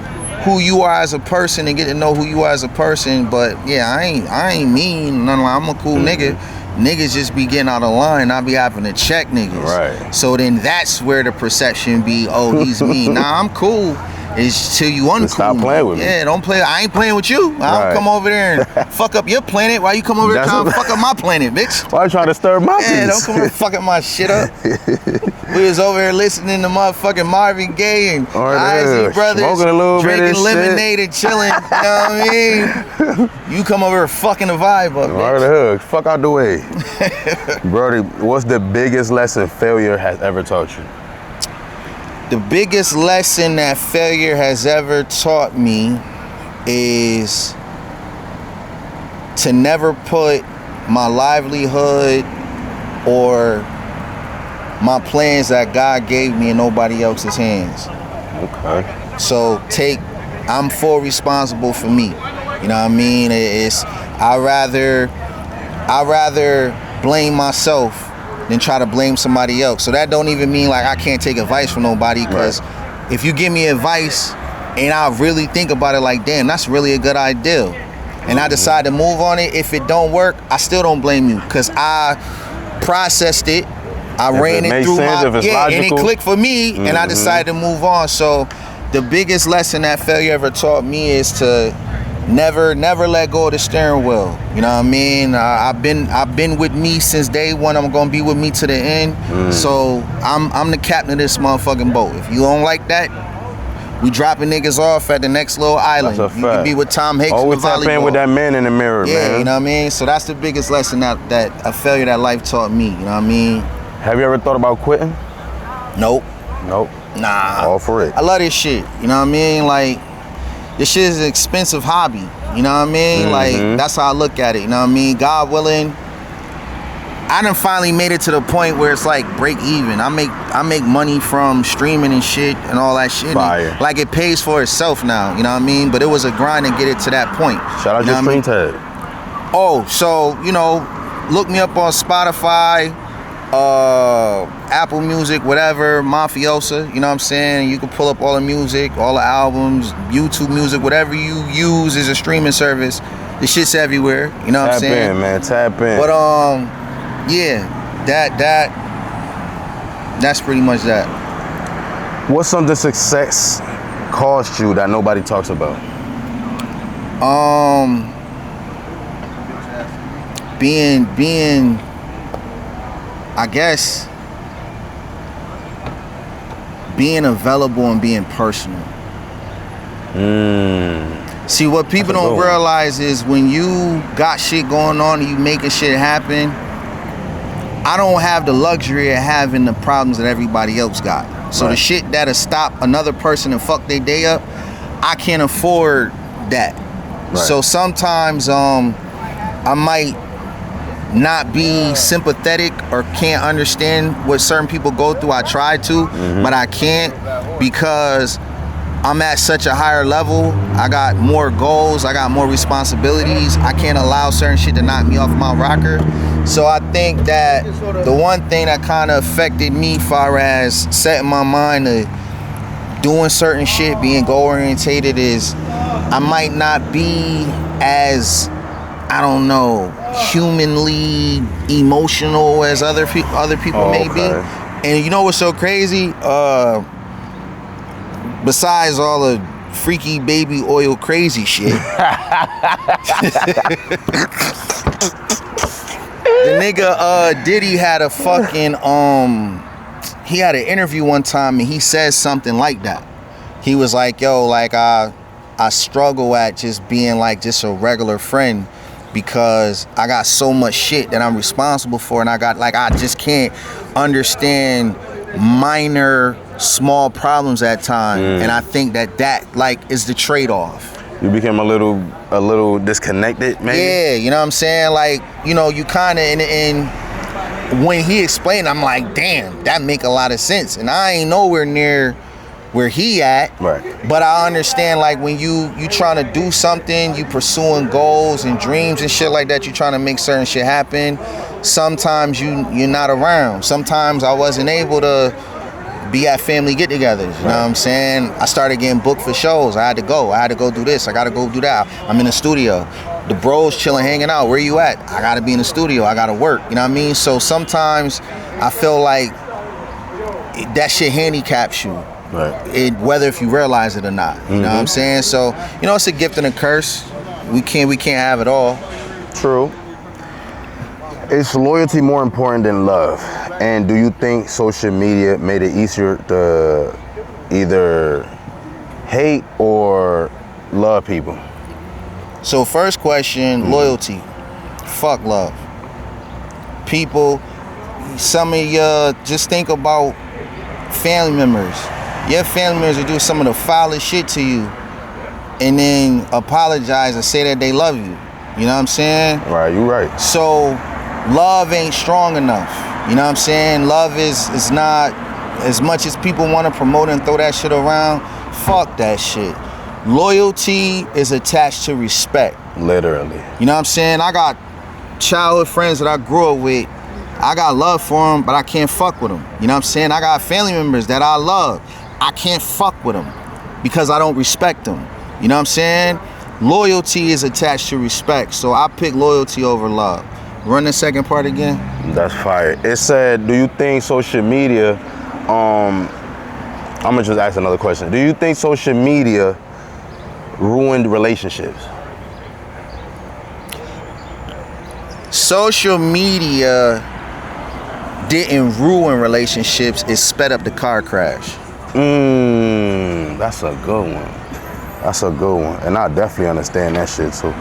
who you are as a person and get to know who you are as a person. But yeah, I ain't mean nothing. Like, I'm a cool nigga. Niggas just be getting out of line. I be having to check niggas. Right. So then that's where the perception be, oh, he's mean. Nah, I'm cool. It's till you uncool. Stop playing with me. Yeah, don't play. I ain't playing with you. I don't come over there and fuck up your planet. Why you come over there trying to fuck up my planet, bitch? Why you trying to stir my peace? Yeah, don't come over and fuck up my shit up. We was over here listening to motherfucking Marvin Gaye and Isley Brothers, smoking a little drinking lemonade and chilling. You know what I mean? You come over here fucking the vibe up, bitch. The hook. Fuck out the way. Brody, what's the biggest lesson failure has ever taught you? The biggest lesson that failure has ever taught me is to never put my livelihood or my plans that God gave me in nobody else's hands. Okay. So I'm full responsible for me. You know what I mean? I rather blame myself than try to blame somebody else. So that don't even mean like I can't take advice from nobody, because if you give me advice and I really think about it, like, damn, that's really a good idea, and I decide to move on it, if it don't work, I still don't blame you, because I processed it, I ran it through and it clicked for me, and I decided to move on. So the biggest lesson that failure ever taught me is to never let go of the steering wheel. You know what I mean? I've been with me since day one. I'm gonna be with me to the end. So I'm the captain of this motherfucking boat. If you don't like that, we dropping niggas off at the next little island. You can be with Tom Hanks. Always tap in with that man in the mirror, man. Yeah, you know what I mean? So that's the biggest lesson that a failure that life taught me. You know what I mean? Have you ever thought about quitting? Nope. Nah. All for it. I love this shit. You know what I mean? Like, this shit is an expensive hobby. You know what I mean? Like, that's how I look at it. You know what I mean? God willing, I done finally made it to the point where it's like break even. I make money from streaming and shit and all that shit. Fire. Like, it pays for itself now. You know what I mean? But it was a grind to get it to that point. Shout out your stream tag. Oh, so, you know, look me up on Spotify, Apple Music, whatever, Mafiosa, you know what I'm saying? You can pull up all the music, all the albums, YouTube Music, whatever you use as a streaming service. The shit's everywhere, you know what I'm saying? Tap in, man, tap in. But yeah, that's pretty much that. What's something success cost you that nobody talks about? Being I guess being available and being personal. See, what people don't realize is when you got shit going on and you making shit happen, I don't have the luxury of having the problems that everybody else got. So the shit that'll stop another person and fuck their day up, I can't afford that. So sometimes I might not be sympathetic or can't understand what certain people go through. I try to, but I can't, because I'm at such a higher level. I got more goals, I got more responsibilities. I can't allow certain shit to knock me off my rocker. So I think that the one thing that kind of affected me far as setting my mind to doing certain shit, being goal orientated, is I might not be as, I don't know, humanly emotional as other people may be. And you know what's so crazy? Besides all the freaky baby oil crazy shit, the nigga Diddy had a fucking he had an interview one time and he said something like that. He was like, yo, like I struggle at just being like just a regular friend because I got so much shit that I'm responsible for, and I just can't understand minor small problems at time, and I think that like is the trade-off. You became a little disconnected, maybe? Yeah, you know what I'm saying? Like, you know, you kind of, and when he explained, I'm like, damn, that make a lot of sense. And I ain't nowhere near where he at. Right. But I understand, like, when you trying to do something, you pursuing goals and dreams and shit like that, you trying to make certain shit happen. Sometimes you're not around. Sometimes I wasn't able to be at family get-togethers, you know what I'm saying? I started getting booked for shows. I had to go do this. I got to go do that. I'm in the studio. The bros chilling, hanging out. Where you at? I got to be in the studio. I got to work, you know what I mean? So sometimes I feel like that shit handicaps you, right? Whether if you realize it or not, you know what I'm saying? So, you know, it's a gift and a curse. We can't have it all. True. Is loyalty more important than love? And do you think social media made it easier to either hate or love people? So first question, loyalty. Fuck love. People, some of you just think about family members. Your family members will do some of the foulest shit to you and then apologize and say that they love you. You know what I'm saying? Right, you right. So love ain't strong enough. You know what I'm saying? Love is not, as much as people want to promote and throw that shit around, fuck that shit. Loyalty is attached to respect. Literally. You know what I'm saying? I got childhood friends that I grew up with. I got love for them, but I can't fuck with them. You know what I'm saying? I got family members that I love. I can't fuck with them because I don't respect them. You know what I'm saying? Loyalty is attached to respect. So I pick loyalty over love. Run the second part again. That's fire. It said, do you think social media, I'm gonna just ask another question. Do you think social media ruined relationships? Social media didn't ruin relationships, it sped up the car crash. That's a good one. That's a good one. And I definitely understand that shit too.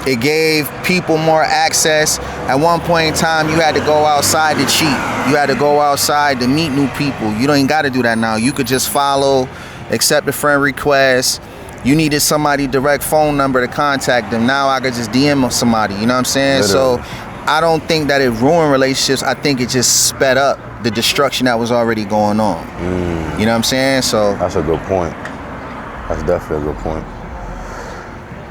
It gave people more access. At one point in time, you had to go outside to cheat. You had to go outside to meet new people. You don't even got to do that now. You could just follow, accept a friend request. You needed somebody's direct phone number to contact them. Now I could just DM somebody, you know what I'm saying? Literally. So I don't think that it ruined relationships. I think it just sped up the destruction that was already going on. You know what I'm saying? So that's a good point. That's definitely a good point.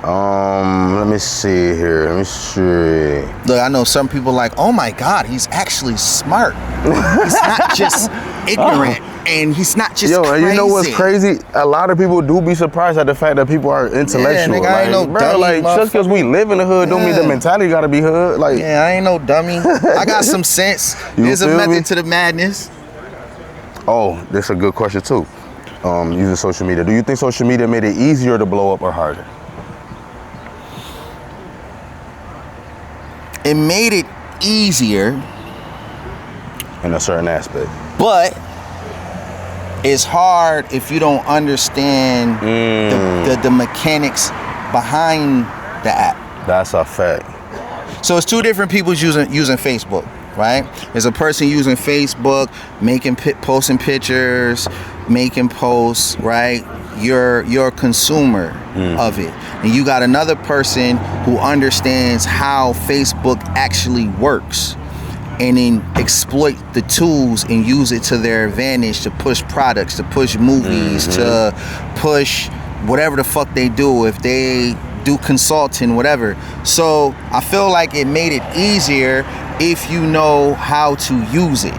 Let me see here. Let me see. Look, I know some people like, oh my God, he's actually smart. He's not just ignorant, and he's not just crazy. And you know what's crazy? A lot of people do be surprised at the fact that people are intellectual. Yeah, nigga, I ain't no bro, dummy, like just because we live in the hood don't mean the mentality gotta be hood. Like, yeah, I ain't no dummy. I got some sense. There's a method to the madness. Oh, that's a good question too. Using social media. Do you think social media made it easier to blow up or harder? It made it easier in a certain aspect, but it's hard if you don't understand the mechanics behind the app. That's a fact. So it's two different people using Facebook, right? There's a person using Facebook, posting pictures, making posts, right? You're a consumer of it. And you got another person who understands how Facebook actually works and then exploit the tools and use it to their advantage to push products, to push movies, to push whatever the fuck they do, if they do consulting, whatever. So I feel like it made it easier if you know how to use it.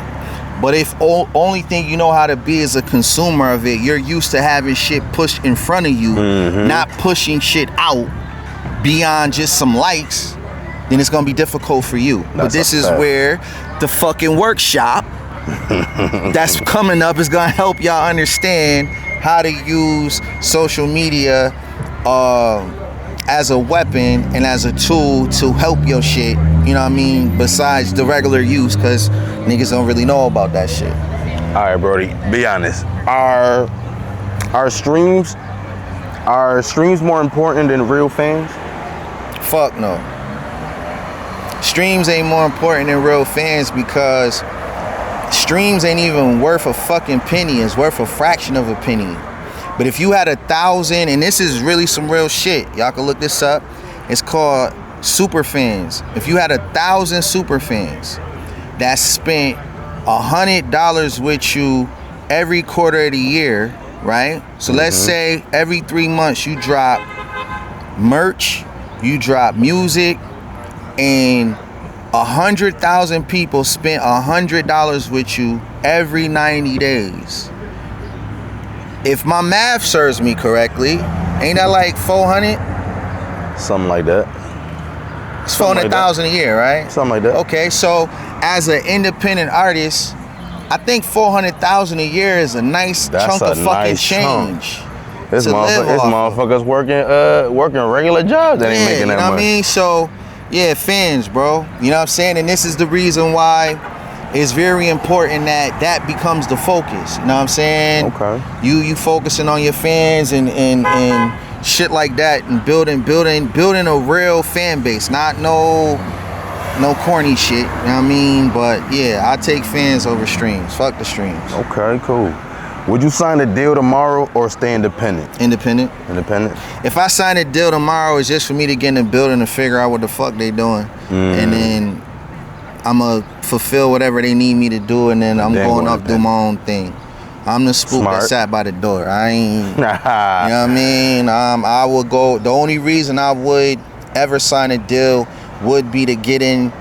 But if only thing you know how to be is a consumer of it, you're used to having shit pushed in front of you, not pushing shit out beyond just some likes, then it's gonna be difficult for you. But this is where the fucking workshop that's coming up is gonna help y'all understand how to use social media as a weapon and as a tool to help your shit, you know what I mean, besides the regular use, because niggas don't really know about that shit. All right, Brody, be honest. Are Are streams more important than real fans? Fuck no. Streams ain't more important than real fans because streams ain't even worth a fucking penny. It's worth a fraction of a penny. But if you had 1,000, and this is really some real shit, y'all can look this up. It's called super fans. If you had 1,000 super fans that spent $100 with you every quarter of the year, right? So let's say every 3 months you drop merch, you drop music, and 100,000 people spent $100 with you every 90 days. If my math serves me correctly, ain't that like 400? Something like that. It's 400,000 a year, right? Something like that. Okay, so as an independent artist, I think 400,000 a year is a nice chunk of fucking change. This motherfuckers working regular jobs that ain't making that much. You know what I mean? So, yeah, fans, bro. You know what I'm saying? And this is the reason why it's very important that becomes the focus. You know what I'm saying? Okay. You focusing on your fans and shit like that, and building a real fan base, not no corny shit. You know what I mean? But yeah, I take fans over streams. Fuck the streams. Okay, cool. Would you sign a deal tomorrow or stay independent? Independent. If I sign a deal tomorrow, it's just for me to get in the building and figure out what the fuck they doing, and then I'ma fulfill whatever they need me to do, and then I'm going off do my own thing. I'm the spook that sat by the door. I ain't, you know what I mean? I would go. The only reason I would ever sign a deal would be to get in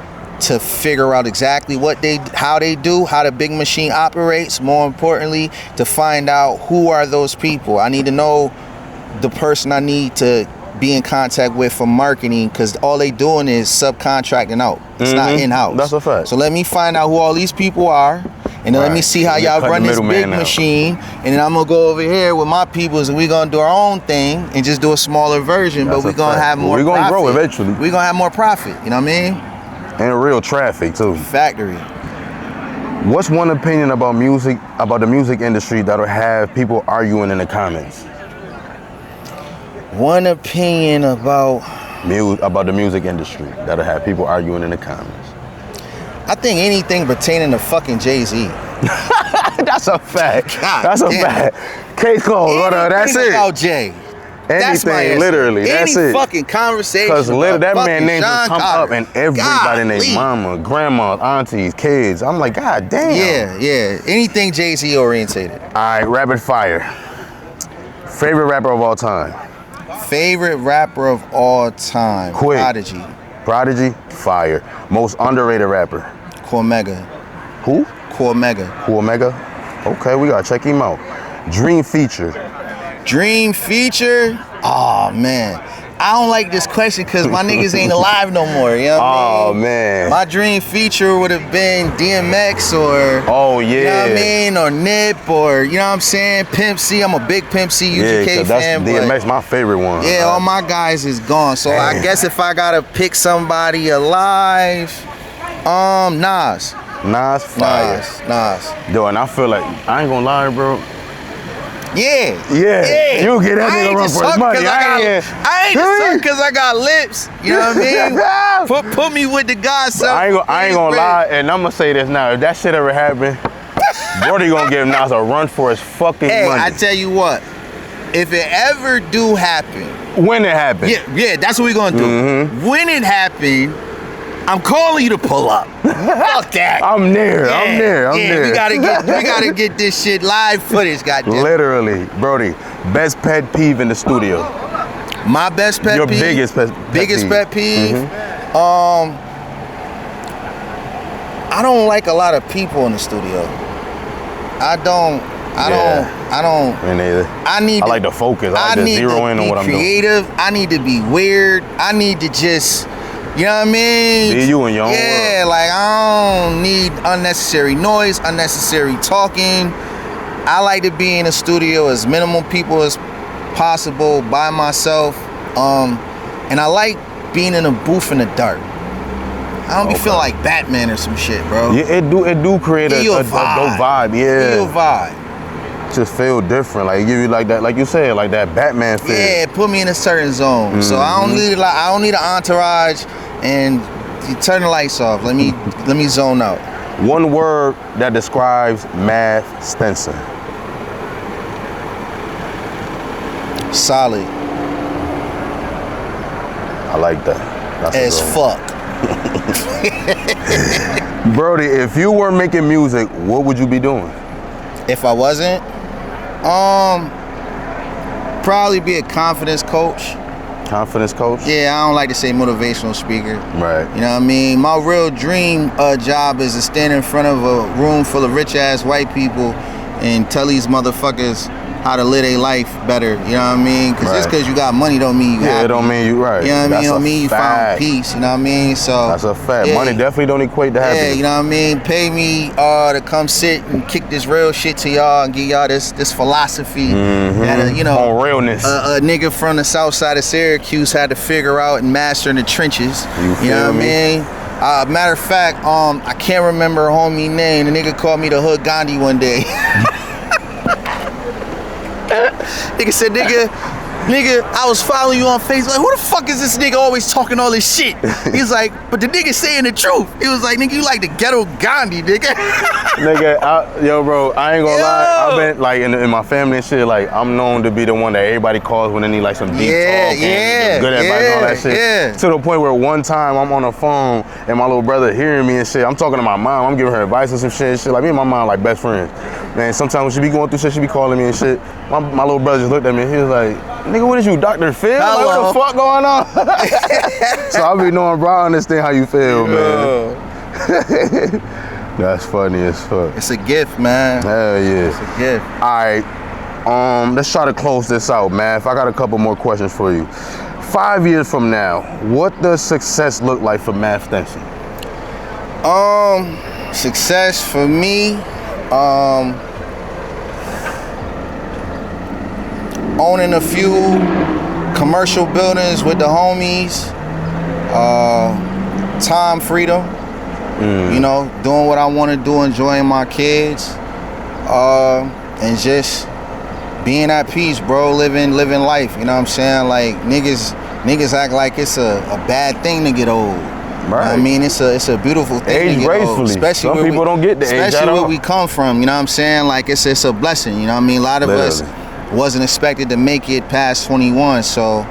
to figure out exactly how the big machine operates. More importantly, to find out who are those people. I need to know the person I need to be in contact with for marketing, because all they doing is subcontracting out. It's not in-house. That's a fact. So let me find out who all these people are, and then let me see how y'all run this big machine, and then I'm gonna go over here with my peoples, and we gonna do our own thing and just do a smaller version. But we gonna have more. We're gonna grow eventually. We gonna have more profit. You know what I mean? And real traffic too. Factory. What's one opinion about the music industry that'll have people arguing in the comments? One opinion about the music industry that'll have people arguing in the comments. I think anything pertaining to fucking Jay-Z. That's a fact. That's a fact. Case closed, brother. That's it. About Jay. Anything, literally. That's it. Any fucking conversation. Because that man name just come up and everybody named mama, grandma, aunties, kids. I'm like, God damn. Yeah. Anything Jay-Z orientated. All right, rapid fire. Favorite rapper of all time. Favorite rapper of all time. Quick. Prodigy, fire. Most underrated rapper. Cormega. Who? Cormega. Okay, we gotta check him out. Dream feature. Oh man, I don't like this question because my niggas ain't alive no more. You know what I mean? Man. My dream feature would have been DMX or. Oh yeah. You know what I mean? Or Nip, or you know what I'm saying? Pimp C. I'm a big Pimp C UGK fan. DMX my favorite one. Yeah, all my guys is gone. So I guess if I gotta pick somebody alive, Nas. Fire. Nas. Yo, and I feel like, I ain't gonna lie, bro. Yeah. You get that nigga run for his money. I ain't just suck because I got lips. You know what I mean? Put me with the gods. I ain't gonna lie, and I'm gonna say this now. If that shit ever happened, Brody gonna give Nas a run for his fucking money. I tell you what, if it ever do happen. When it happen. Yeah, that's what we gonna do. When it happen, I'm calling you to pull up. Fuck that. I'm there. We gotta get this shit live footage, goddamn. Literally, Brody. Best pet peeve in the studio. My best pet peeve. Your biggest pet peeve. I don't like a lot of people in the studio. I don't. Me neither. I like to focus. I like to zero in on what I'm doing. I need to be creative. I need to be weird. I need to just. You know what I mean? Be you in your own world. Yeah, like I don't need unnecessary noise, unnecessary talking. I like to be in a studio as minimal people as possible by myself. And I like being in a booth in the dark. I don't be feeling like Batman or some shit, bro. Yeah, it do create a dope vibe. Yeah. Give you a vibe. just feel different. Like give you like that, like you said, like that Batman feel. Yeah, put me in a certain zone. So I don't need an entourage, and you turn the lights off. Let me zone out. One word that describes Maf Stenson. Solid. I like that. That's as fuck. Brody, if you were making music, what would you be doing? If I wasn't, probably be a confidence coach. Confidence coach? Yeah, I don't like to say motivational speaker. Right. You know what I mean? My real dream job is to stand in front of a room full of rich ass white people and tell these motherfuckers how to live their life better. You know what I mean? Because just because you got money don't mean you happy. It don't mean you right. You know what I mean? It don't mean you found peace. You know what I mean? So that's a fact. Money definitely don't equate to happiness. Yeah, you know what I mean? Pay me to come sit and kick this real shit to y'all and give y'all this philosophy that you know, on realness. A nigga from the south side of Syracuse had to figure out and master in the trenches. You know what I mean? Matter of fact, I can't remember a homie name. The nigga called me the Hood Gandhi one day. Nigga said, nigga, I was following you on Facebook. Like, who the fuck is this nigga always talking all this shit? He's like, but the nigga saying the truth. He was like, nigga, you like the ghetto Gandhi, nigga. Nigga, yo, bro, I ain't gonna lie. I've been like in my family and shit. Like, I'm known to be the one that everybody calls when they need like some deep talk and good advice and all that shit. Yeah. To the point where one time I'm on the phone and my little brother hearing me and shit. I'm talking to my mom. I'm giving her advice and some shit. Like me and my mom like best friends. Man, sometimes when she be going through shit, she be calling me and shit. My little brother just looked at me and he was like, nigga, what is you, Dr. Phil? Like, what the fuck going on? So I be knowing, bro, I understand how you feel, man. That's funny as fuck. It's a gift, man. Hell yeah. It's a gift. All right, let's try to close this out, man. If I got a couple more questions for you. 5 years from now, what does success look like for Maf Stenson? Success for me, owning a few commercial buildings with the homies, time freedom, you know, doing what I want to do, enjoying my kids, and just being at peace, bro, living life, you know what I'm saying? Like, niggas act like it's a bad thing to get old. Right. I mean, it's a beautiful thing age to get gracefully. old. Especially some people don't get the age at all. Especially where we come from, you know what I'm saying? Like, it's a blessing, you know what I mean? A lot of us wasn't expected to make it past 21, so,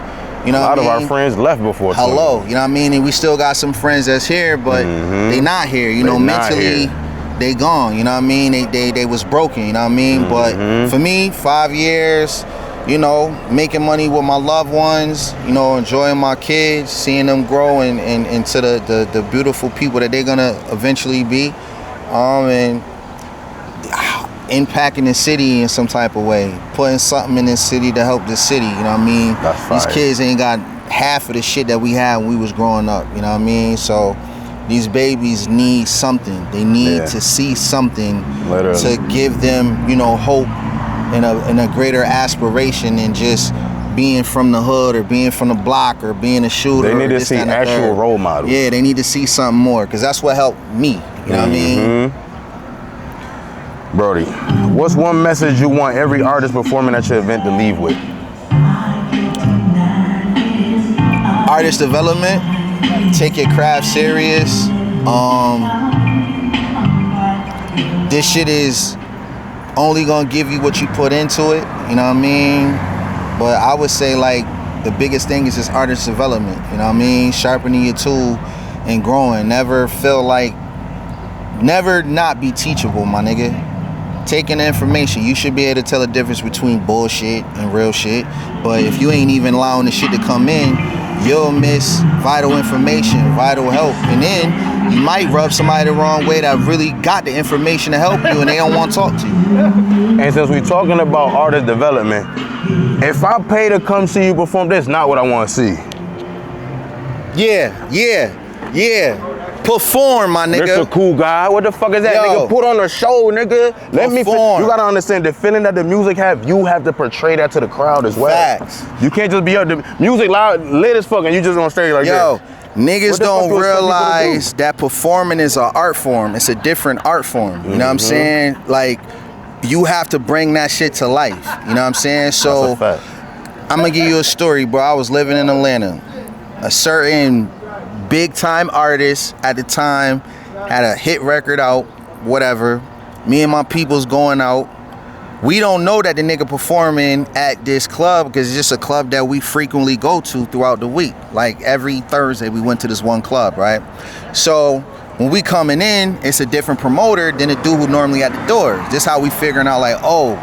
you know what I mean? A lot of our friends left before 21. Hello, you know what I mean? And we still got some friends that's here, but they not here, you know, mentally, they gone, you know what I mean? They was broken, you know what I mean? But for me, 5 years, you know, making money with my loved ones, you know, enjoying my kids, seeing them grow into the beautiful people that they're gonna eventually be, and impacting the city in some type of way, putting something in this city to help the city, you know what I mean? These kids ain't got half of the shit that we had when we was growing up, you know what I mean? So these babies need something. They need to see something to give them, you know, hope and a greater aspiration than just being from the hood or being from the block or being a shooter. They need to see actual role models. Yeah, they need to see something more, because that's what helped me, you know what I mean? Brody, what's one message you want every artist performing at your event to leave with? Artist development, take your craft serious. This shit is only gonna give you what you put into it, you know what I mean? But I would say, like, the biggest thing is just artist development, you know what I mean? Sharpening your tool and growing. Never not be teachable, my nigga. Taking the information, you should be able to tell the difference between bullshit and real shit. But if you ain't even allowing the shit to come in, you'll miss vital information, vital help. And then you might rub somebody the wrong way that really got the information to help you and they don't want to talk to you. And since we're talking about artist development, if I pay to come see you perform, that's not what I want to see. Yeah. Perform, my nigga. Mr. Cool Guy. What the fuck is that, nigga? Put on a show, nigga. You gotta understand the feeling that the music have. You have to portray that to the crowd as well. Facts. You can't just be up the music loud, lit as fuck, and you just on stage like that. Niggas don't realize that performing is an art form. It's a different art form. You know what I'm saying? Like, you have to bring that shit to life. You know what I'm saying? So That's a fact. I'm gonna give you a story, bro. I was living in Atlanta. A certain big time artist at the time had a hit record out, whatever. Me and my people's going out. We don't know that the nigga performing at this club because it's just a club that we frequently go to throughout the week. Like every Thursday we went to this one club, right? So when we coming in, it's a different promoter than the dude who normally at the door. This how we figuring out like, oh,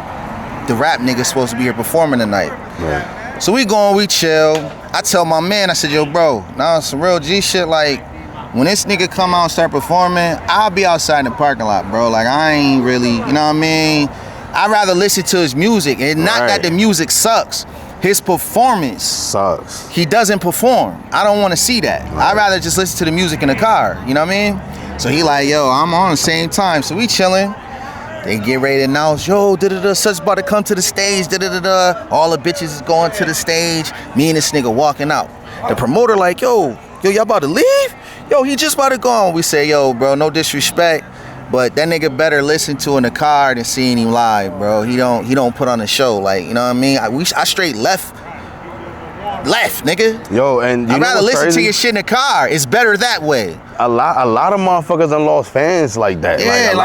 the rap nigga's supposed to be here performing tonight. Right. So we going, we chill. I tell my man, I said, yo, bro, nah, some real G shit. Like, when this nigga come out and start performing, I'll be outside in the parking lot, bro. Like, I ain't really, you know what I mean? I'd rather listen to his music. And not that the music sucks. His performance sucks. He doesn't perform. I don't want to see that. I'd rather just listen to the music in the car. You know what I mean? So he like, yo, I'm on the same time. So we chilling. They get ready to announce, yo, da-da-da, such about to come to the stage, da-da-da-da. All the bitches is going to the stage. Me and this nigga walking out. The promoter like, yo, y'all about to leave? Yo, he just about to go on. We say, yo, bro, no disrespect, but that nigga better listen to in the car than seeing him live, bro. He don't put on a show, like, you know what I mean? I straight left, nigga. Yo, and you I'd know rather what's listen crazy? to your shit in the car. It's better that way. A lot of motherfuckers done lost fans like that. Yeah, like, a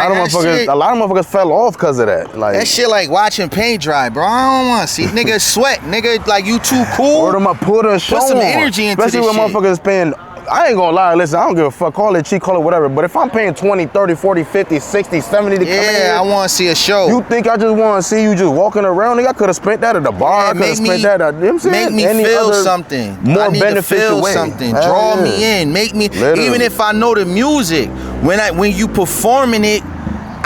lot of motherfuckers fell off because of that. Like that shit like watching paint dry, bro. I don't want to see niggas sweat, nigga. Like you too cool. Put a show some on. energy into Especially this when shit. motherfuckers paying. I ain't gonna lie, listen, I don't give a fuck, call it cheap, call it whatever, but if I'm paying 20, 30, 40, 50, 60, 70 to come in here, Yeah, I want to see a show. you think I just want to see you just walking around? Nigga, I could have spent that at the bar, Yeah, I could have spent that at, you know what I'm saying? Make me Any feel other something. more I need beneficial to feel way. something. Hell Draw yeah. me in. Make me, Literally. even if I know the music, when you performing it,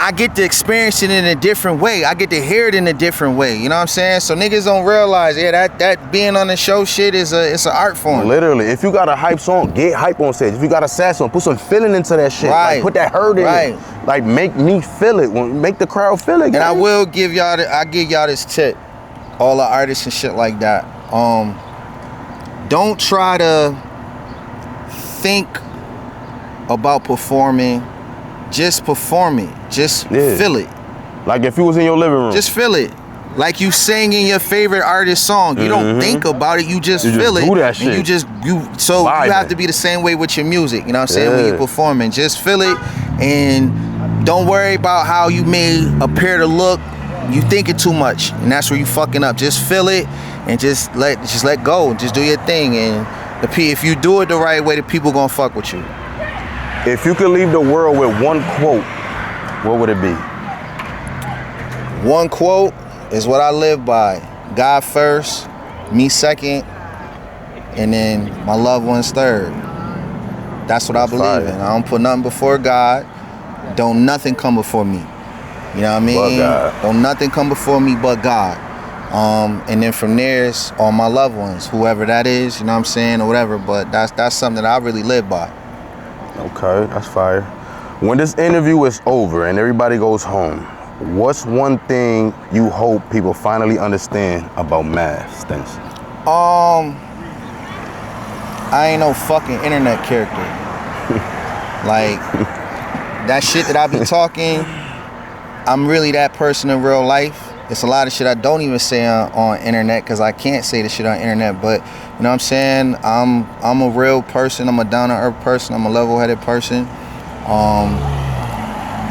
I get to experience it in a different way. I get to hear it in a different way. You know what I'm saying? So niggas don't realize, yeah, that being on the show shit is it's an art form. Literally, if you got a hype song, get hype on stage. If you got a sad song, put some feeling into that shit. Right. Like, put that hurt in it. Like, make me feel it. Make the crowd feel it. And I guys. will give y'all, I give y'all this tip, all the artists and shit like that. Don't try to think about performing. Just perform it. Just feel it. Like if you was in your living room. Just feel it. Like you singing your favorite artist song. You don't think about it. You just feel it. Do that shit. And you have to be the same way with your music. You know what I'm saying? When you performing, just feel it, and don't worry about how you may appear to look. You thinking too much, and that's where you fucking up. Just feel it, and just let go. Just do your thing, and if you do it the right way, the people gonna fuck with you. If you could leave the world with one quote, what would it be? One quote is what I live by. God first, me second, and then my loved ones third. That's what I believe in. I don't put nothing before God. Don't nothing come before me. You know what I mean? Don't nothing come before me but God. And then from there, it's all my loved ones, whoever that is, you know what I'm saying, or whatever. But that's something that I really live by. Okay, that's fire. When this interview is over and everybody goes home, what's one thing you hope people finally understand about Maf Stenson? I ain't no fucking internet character. Like, that shit that I be talking, I'm really that person in real life. It's a lot of shit I don't even say on internet because I can't say the shit on internet. But you know what I'm saying? I'm a real person. I'm a down-to-earth person. I'm a level-headed person.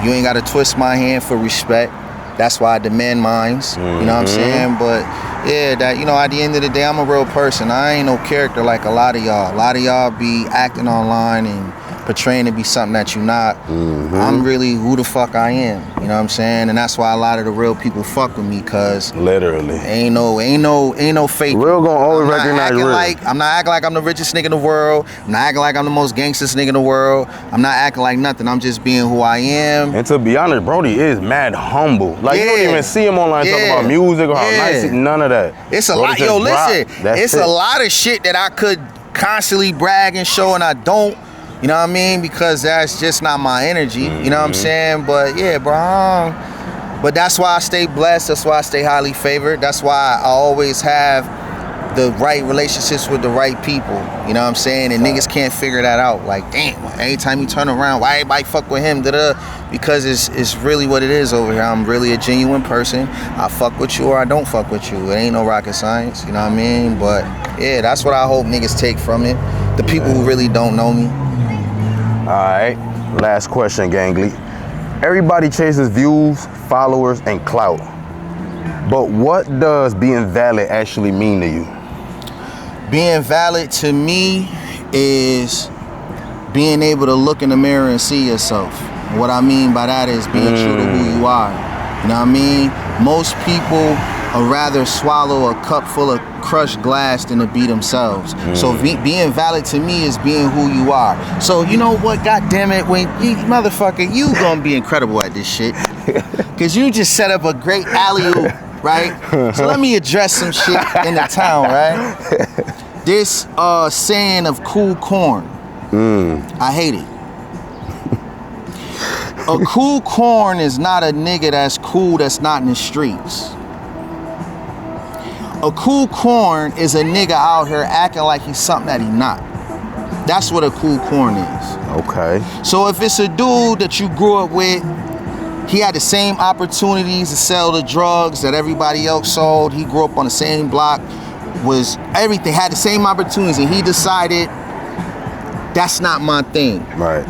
You ain't got to twist my hand for respect. That's why I demand mines. You know what I'm saying? But yeah, that, you know, at the end of the day, I'm a real person. I ain't no character like a lot of y'all. A lot of y'all be acting online and portraying to be something that you're not. I'm really who the fuck I am. You know what I'm saying? And that's why a lot of the real people fuck with me, cause literally ain't no fake. Real gonna always recognize real. I'm not acting like I'm the richest nigga in the world. I'm not acting like I'm the most gangstest nigga in the world. I'm not acting like nothing. I'm just being who I am. And to be honest, Brody is mad humble. Like you don't even see him online talking about music or how nice he, none of that. It's a Brody lot. just Yo, rock. listen. That's It's it. a lot of shit that I could constantly brag and show, and I don't. You know what I mean? Because that's just not my energy. You know what I'm saying? But yeah, bro. But that's why I stay blessed. That's why I stay highly favored. That's why I always have the right relationships with the right people. You know what I'm saying? And niggas can't figure that out. Like, damn, anytime you turn around, why everybody fuck with him? Because it's really what it is over here. I'm really a genuine person. I fuck with you or I don't fuck with you. It ain't no rocket science. You know what I mean? But yeah, that's what I hope niggas take from it. The people who really don't know me. All right, last question, Gangly. Everybody chases views, followers, and clout. But what does being valid actually mean to you? Being valid to me is being able to look in the mirror and see yourself. What I mean by that is being true to who you are. You know what I mean? Most people would rather swallow a cup full of crushed glass than to be themselves. So being valid to me is being who you are. So you know what? God damn it, when you motherfucker, you gonna be incredible at this shit. Cause you just set up a great alley-oop, right? So let me address some shit in the town, right? This saying of cool corn. I hate it. A cool corn is not a nigga that's cool that's not in the streets. A cool corn is a nigga out here acting like he's something that he not. That's what a cool corn is. Okay. So if it's a dude that you grew up with, he had the same opportunities to sell the drugs that everybody else sold. He grew up on the same block, was everything, had the same opportunities, and he decided that's not my thing. Right.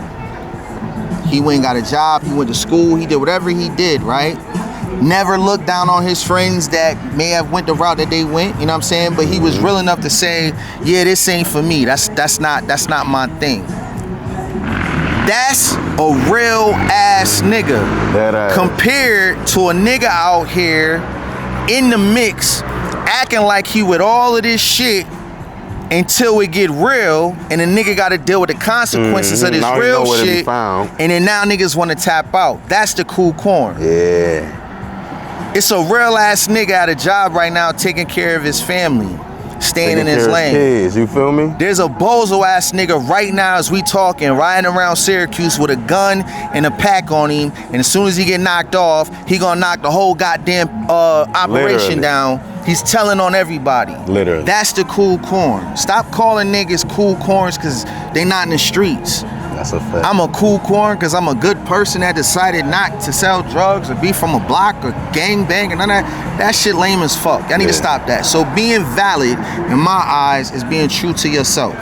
He went and got a job, he went to school, he did whatever he did, right? Never looked down on his friends that may have went the route that they went, you know what I'm saying? But he was real enough to say, yeah, this ain't for me. That's not my thing. That's a real ass nigga. Compared to a nigga out here in the mix, acting like he with all of this shit until it get real, and the nigga gotta deal with the consequences of this real shit. And then now niggas wanna tap out. That's the cool corn. Yeah. It's a real ass nigga at a job right now taking care of his family, staying in his lane. Kids, you feel me? There's a bozo ass nigga right now as we talking, riding around Syracuse with a gun and a pack on him, and as soon as he get knocked off, he gonna knock the whole goddamn operation down. He's telling on everybody. Literally. That's the cool corn. Stop calling niggas cool corns because they not in the streets. That's a fact. I'm a cool corn because I'm a good person that decided not to sell drugs or be from a block or gang bang and none of that. That shit lame as fuck. I need to stop that. So being valid, in my eyes, is being true to yourself.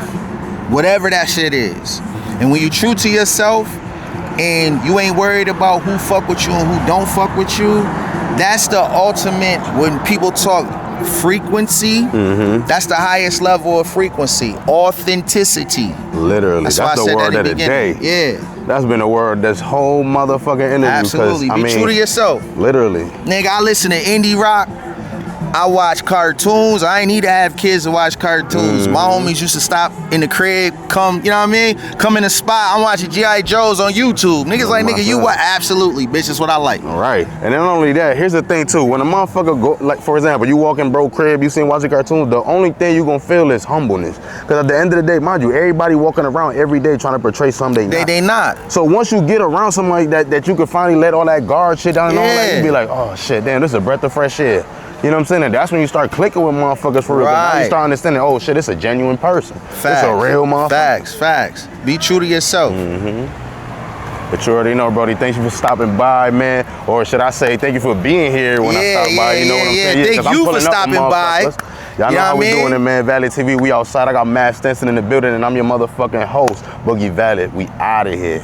Whatever that shit is. And when you true to yourself and you ain't worried about who fuck with you and who don't fuck with you, that's the ultimate, when people talk frequency, that's the highest level of frequency. Authenticity. Literally. That's the word of the day. Yeah. That's been a word this whole motherfucking interview. Absolutely. Be true to yourself. Literally. Nigga, I listen to indie rock. I watch cartoons. I ain't need to have kids to watch cartoons. My homies used to stop in the crib, come, you know what I mean? Come in the spot. I'm watching G.I. Joes on YouTube. Niggas like, nigga, you what? Absolutely, bitch. That's what I like. All right. And then not only that, here's the thing too. When a motherfucker go, like for example, you walk in bro crib, you seen watching cartoons, the only thing you gonna feel is humbleness. Because at the end of the day, mind you, everybody walking around every day trying to portray something they not. So once you get around something like that you can finally let all that guard shit down and all that, you be like, oh shit, damn, this is a breath of fresh air. You know what I'm saying? And that's when you start clicking with motherfuckers for real. Now you start understanding, oh shit, it's a genuine person. It's a real motherfucker. Facts. Be true to yourself. But you already know, Brody, thank you for stopping by, man. Or should I say, thank you for being here when I stop by. You know what I'm saying? Thank you for stopping by. Y'all know how we doing it, man. Valley TV, we outside. I got Maf Stenson in the building, and I'm your motherfucking host, Boogie Valid. We out of here.